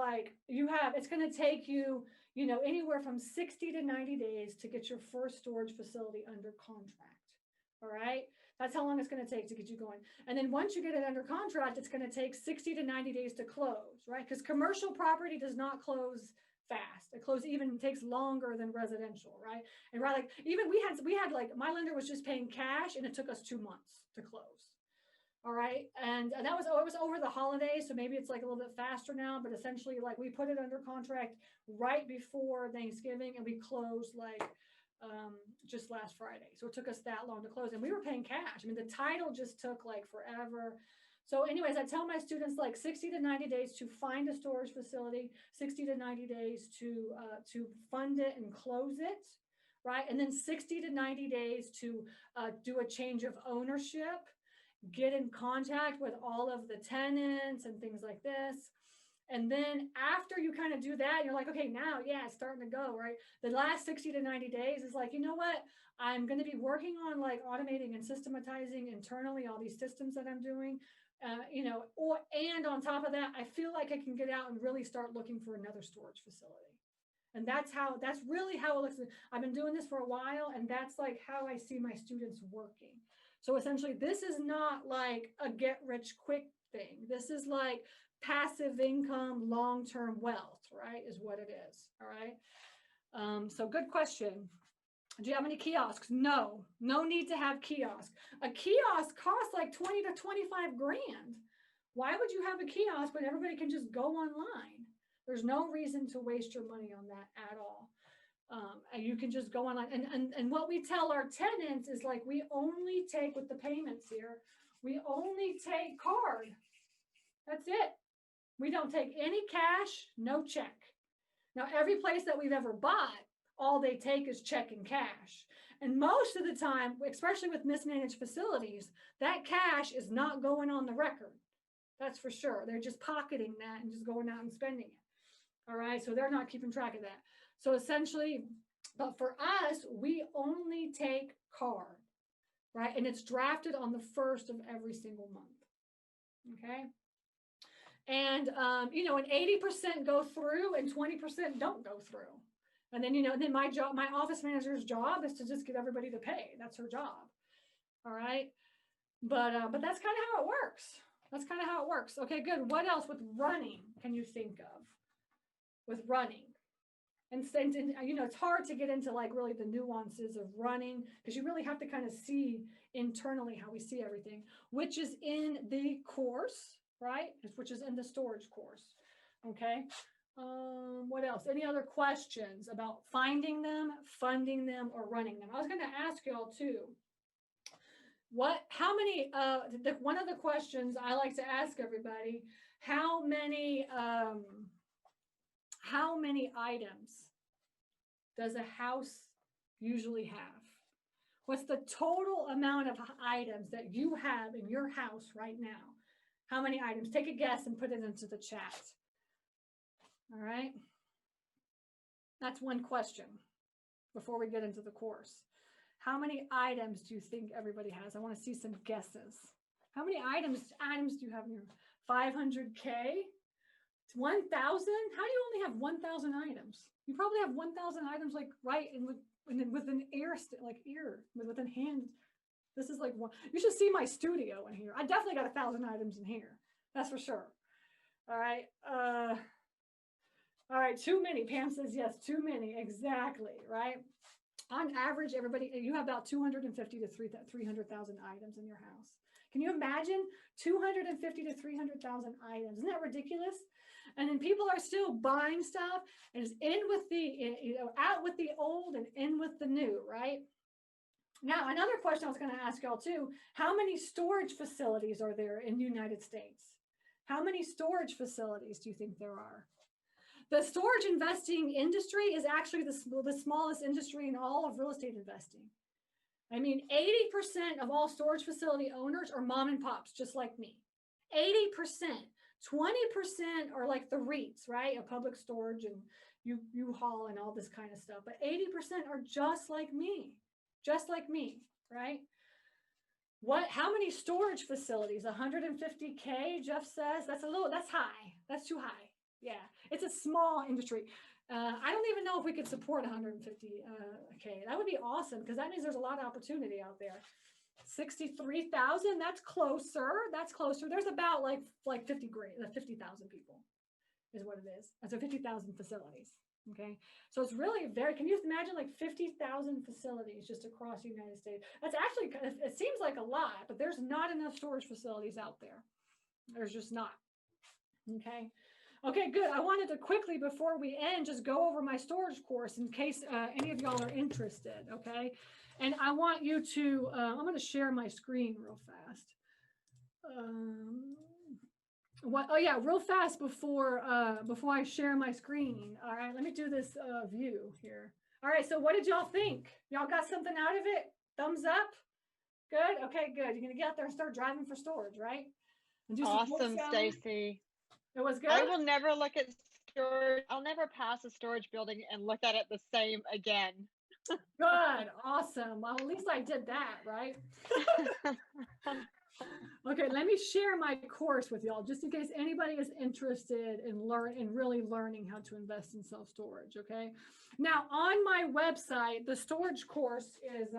it's going to take you, anywhere from 60 to 90 days to get your first storage facility under contract. All right. That's how long it's going to take to get you going. And then once you get it under contract, it's going to take 60 to 90 days to close, right? Because commercial property does not close fast. It even takes longer than residential, right? And right, like even we had like my lender was just paying cash and it took us 2 months to close. All right. And it was over the holidays. So maybe it's like a little bit faster now, but essentially like we put it under contract right before Thanksgiving and we closed like just last Friday. So it took us that long to close and we were paying cash. I mean, the title just took like forever. So anyways, I tell my students like 60 to 90 days to find a storage facility, 60 to 90 days to fund it and close it, right? And then 60 to 90 days to do a change of ownership, get in contact with all of the tenants and things like this. And then after you kind of do that, you're like, okay, now, yeah, it's starting to go, right? The last 60 to 90 days is like, you know what? I'm going to be working on like automating and systematizing internally all these systems that I'm doing, and on top of that, I feel like I can get out and really start looking for another storage facility. And that's really how it looks. I've been doing this for a while, and that's like how I see my students working. So essentially, this is not like a get rich quick thing. This is like passive income, long-term wealth, right? Is what it is. All right. So good question. Do you have any kiosks? No need to have kiosks. A kiosk costs like 20 to 25 grand. Why would you have a kiosk when everybody can just go online? There's no reason to waste your money on that at all. And you can just go online. And what we tell our tenants is like, we only take with the payments here, we only take card. That's it. We don't take any cash, no check. Now, every place that we've ever bought, all they take is check and cash. And most of the time, especially with mismanaged facilities, that cash is not going on the record. That's for sure. They're just pocketing that and just going out and spending it. All right. So they're not keeping track of that. So essentially, but for us, we only take card, right? And it's drafted on the 1st of every single month. Okay. And, and 80% go through and 20% don't go through. And then, then my office manager's job is to just get everybody to pay. That's her job. All right. But that's kind of how it works. That's kind of how it works. Okay, good. What else with running can you think of with running? And it's hard to get into like really the nuances of running because you really have to kind of see internally how we see everything, which is in the course, right? Which is in the storage course. Okay. What else? Any other questions about finding them, funding them, or running them? I was going to ask y'all too. How many, one of the questions I like to ask everybody, how many items does a house usually have? What's the total amount of items that you have in your house right now? How many items? Take a guess and put it into the chat. All right. That's one question before we get into the course. How many items do you think everybody has? I want to see some guesses. How many items do you have in your 500K? 1,000? How do you only have 1,000 items? You probably have 1,000 items like right with an with a hand. This is like one. You should see my studio in here. I definitely got 1,000 items in here. That's for sure. All right. All right, too many. Pam says yes, too many. Exactly, right? On average, everybody, you have about 250 to 300,000 items in your house. Can you imagine 250 to 300,000 items? Isn't that ridiculous? And then people are still buying stuff and it's out with the old and in with the new, right? Now, another question I was going to ask y'all too, how many storage facilities are there in the United States? How many storage facilities do you think there are? The storage investing industry is actually the smallest industry in all of real estate investing. I mean, 80% of all storage facility owners are mom and pops, just like me. 80%. 20% are like the REITs, right? A public storage and U-Haul and all this kind of stuff. But 80% are just like me, right? How many storage facilities? 150K, Jeff says. That's high. That's too high. Yeah, it's a small industry. I don't even know if we could support 150K. That would be awesome because that means there's a lot of opportunity out there. 63,000. That's closer. That's closer. There's about like 50,000 people is what it is. So 50,000 facilities. Okay. So it's really very, can you imagine like 50,000 facilities just across the United States? That's actually, it seems like a lot, but there's not enough storage facilities out there. There's just not. Okay. Okay, good. I wanted to quickly, before we end, just go over my storage course in case any of y'all are interested. Okay. And I want you to, I'm going to share my screen real fast. Oh yeah, real fast before I share my screen. All right, let me do this view here. All right, so what did y'all think? Y'all got something out of it? Thumbs up? Good. Okay, good. You're gonna get out there and start driving for storage, right? And do Awesome, Stacy. It was good. I will never look at storage. I'll never pass a storage building and look at it the same again. Good. Awesome. Well, at least I did that, right? Okay, let me share my course with y'all just in case anybody is interested in really learning how to invest in self-storage. Okay, now on my website, the storage course is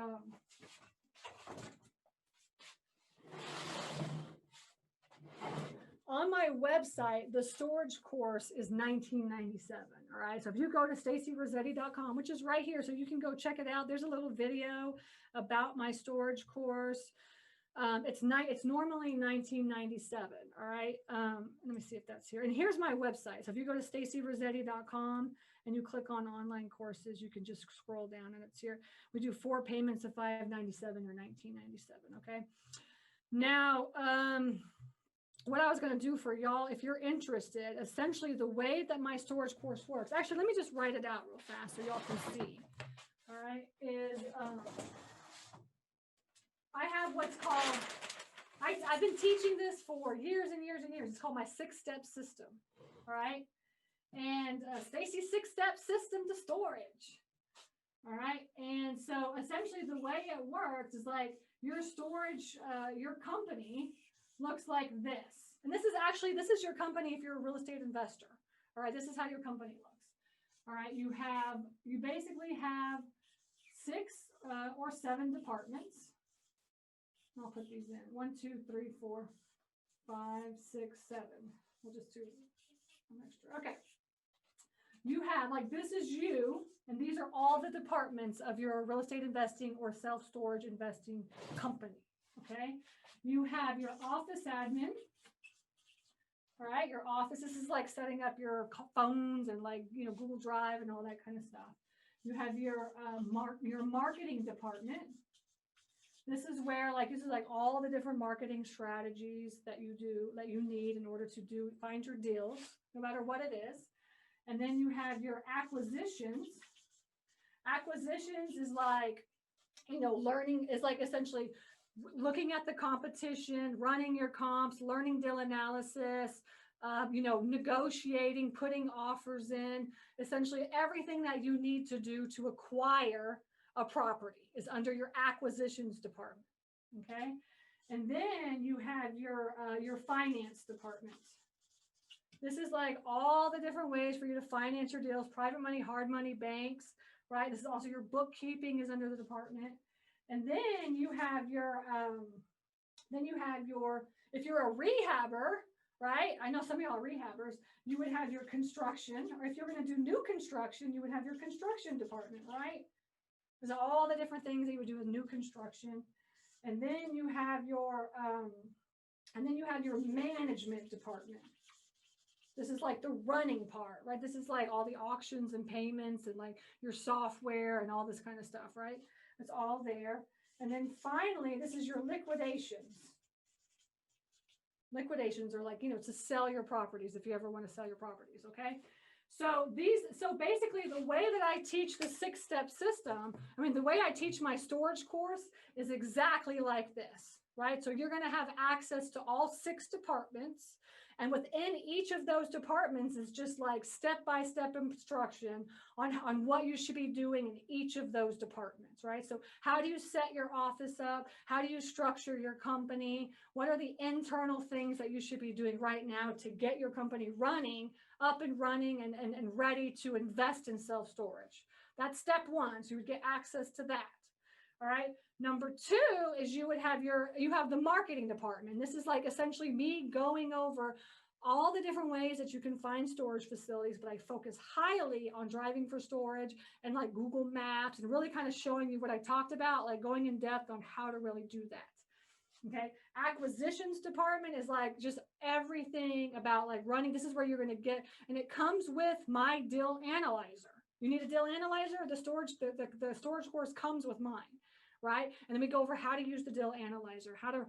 on my website, the storage course is $19.97. All right. So if you go to stacyrossetti.com, which is right here, so you can go check it out. There's a little video about my storage course. It's normally $19.97. All right. Let me see if that's here. And here's my website. So if you go to stacyrossetti.com and you click on online courses, you can just scroll down and it's here. We do 4 payments of $597 or $19.97. Okay. Now, what I was going to do for y'all, if you're interested, essentially the way that my storage course works, actually, let me just write it out real fast so y'all can see. All right, is I have what's called, I've been teaching this for years and years and years. It's called my 6-step system. All right, and Stacy's 6-step system to storage. All right, and so essentially the way it works is like your storage, your company looks like this. And this is your company if you're a real estate investor. All right, this is how your company looks. All right, you basically have 6 or 7 departments. I'll put these in. 1, 2, 3, 4, 5, 6, 7. We'll just do an extra. Okay. You have, like, this is you, and these are all the departments of your real estate investing or self-storage investing company. Okay. You have your office admin, all right, your office. This is like setting up your phones and like, Google Drive and all that kind of stuff. You have your marketing department. This is where this is like all the different marketing strategies that you need in order to find your deals, no matter what it is. And then you have your acquisitions. Acquisitions is like, learning is like essentially looking at the competition, running your comps, learning deal analysis, negotiating, putting offers in, essentially everything that you need to do to acquire a property is under your acquisitions department. Okay. And then you have your finance department. This is like all the different ways for you to finance your deals, private money, hard money, banks, right? This is also your bookkeeping is under the department. And then you have if you're a rehabber, right? I know some of y'all are rehabbers, you would have your construction, or if you're going to do new construction, you would have your construction department, right? There's all the different things that you would do with new construction. And then you have your management department. This is like the running part, right? This is like all the auctions and payments and like your software and all this kind of stuff, right? It's all there. And then finally, this is your liquidations. Liquidations are like, to sell your properties if you ever want to sell your properties, okay? So basically the way that I teach the 6-step system, the way I teach my storage course is exactly like this, right? So you're going to have access to all 6 departments. And within each of those departments is just like step-by-step instruction on what you should be doing in each of those departments, right? So how do you set your office up? How do you structure your company? What are the internal things that you should be doing right now to get your company up and running and ready to invest in self-storage? That's step 1. So you would get access to that. All right. Number two is you have the marketing department. This is like essentially me going over all the different ways that you can find storage facilities, but I focus highly on driving for storage and like Google Maps and really kind of showing you what I talked about, like going in depth on how to really do that. Okay. Acquisitions department is like just everything about like running. This is where you're going to get, and it comes with my deal analyzer. You need a deal analyzer. The storage course comes with mine. Right. And then we go over how to use the deal analyzer, how to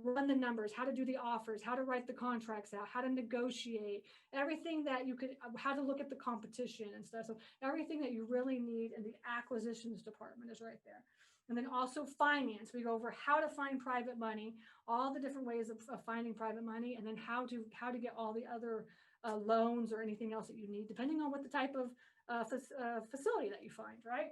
run the numbers, how to do the offers, how to write the contracts out, how to negotiate, everything that you could, how to look at the competition and stuff. So everything that you really need in the acquisitions department is right there. And then also finance. We go over how to find private money, all the different ways of finding private money, and then how to get all the other loans or anything else that you need, depending on what the type of facility that you find, right?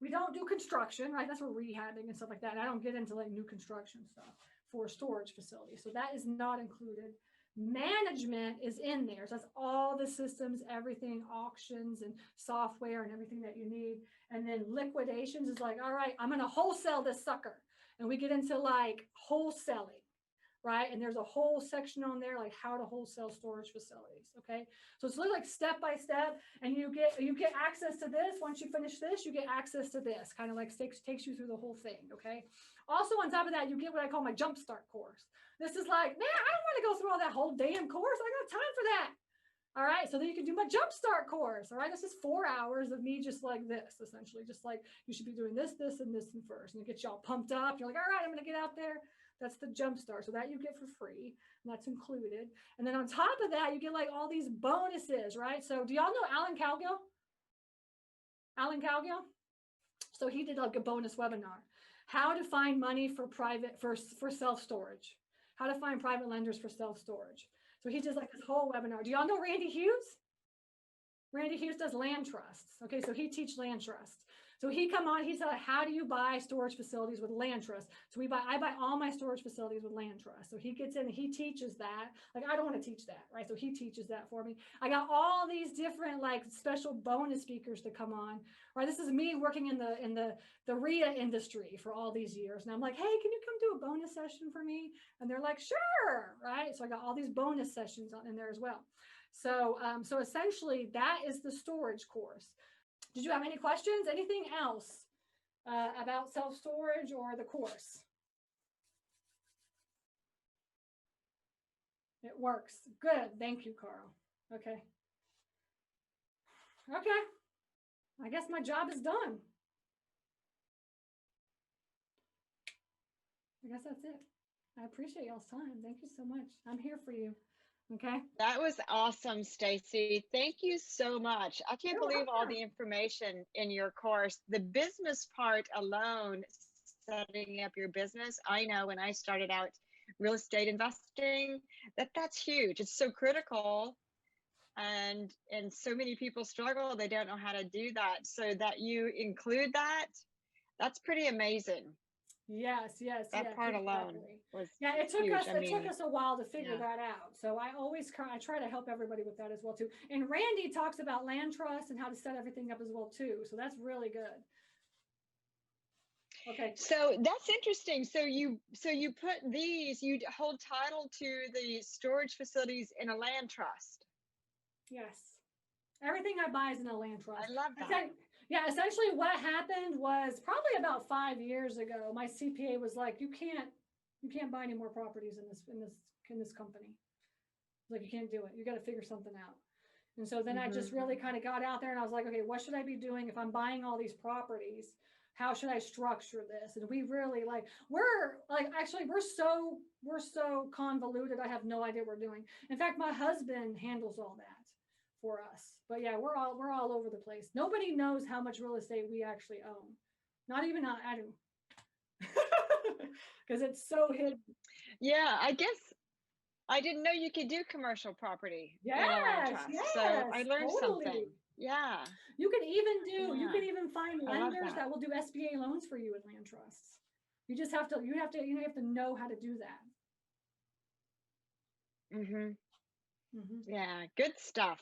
We don't do construction, right? That's for rehabbing and stuff like that. And I don't get into like new construction stuff for storage facilities. So that is not included. Management is in there. So that's all the systems, everything, auctions and software and everything that you need. And then liquidations is like, all right, I'm going to wholesale this sucker. And we get into like wholesaling. Right. And there's a whole section on there, like how to wholesale storage facilities. Okay. So it's literally like step by step, and you get access to this. Once you finish this, you get access to this, kind of like takes you through the whole thing. Okay. Also on top of that, you get what I call my jumpstart course. This is like, man, I don't want to go through all that whole damn course. I got time for that. All right. So then you can do my jumpstart course. All right. This is 4 hours of me just like this, essentially, just like you should be doing this, this, and this first. And it gets you all pumped up. You're like, all right, I'm going to get out there. That's the jumpstart. So that you get for free, and that's included. And then on top of that, you get like all these bonuses, right? So do y'all know Alan Cowgill? Alan Cowgill? So he did like a bonus webinar, how to find money for self-storage, how to find private lenders for self-storage. So he does like this whole webinar. Do y'all know Randy Hughes? Randy Hughes does land trusts. Okay, so he teaches land trusts. So he come on, he said, how do you buy storage facilities with land trust? So I buy all my storage facilities with land trust. So he gets in and he teaches that. Like, I don't want to teach that, right? So he teaches that for me. I got all these different like special bonus speakers to come on, right? This is me working in the REIA industry for all these years. And I'm like, hey, can you come do a bonus session for me? And they're like, sure, right? So I got all these bonus sessions in there as well. So, so essentially that is the storage course. Did you have any questions? Anything else about self-storage or the course? It works. Good. Thank you, Carl. Okay. Okay. I guess my job is done. I guess that's it. I appreciate y'all's time. Thank you so much. I'm here for you. Okay. That was awesome, Stacy. Thank you so much. I can't believe all the information in your course. The business part alone, setting up your business. I know when I started out real estate investing, that's huge. It's so critical. And so many people struggle. They don't know how to do that. So that you include that, that's pretty amazing. Yes. That part alone was it took huge. us a while to figure that out. So I try to help everybody with that as well too. And Randy talks about land trust and how to set everything up as well too. So that's really good. Okay. So that's interesting. So you put you hold title to the storage facilities in a land trust. Yes. Everything I buy is in a land trust. I love that. Yeah, essentially what happened was probably about 5 years ago, my CPA was like, you can't buy any more properties in this company. Like, you can't do it. You got to figure something out. And so then I just really kind of got out there and I was like, okay, what should I be doing if I'm buying all these properties? How should I structure this? And we really we're so convoluted. I have no idea what we're doing. In fact, my husband handles all that for us. But yeah, we're all over the place. Nobody knows how much real estate we actually own. Not even I do. Because it's so hidden. Yeah, I guess I didn't know you could do commercial property. Yes, so I learned something. Yeah. You can even find lenders that will do SBA loans for you with land trusts. You just have to know how to do that. Yeah, good stuff.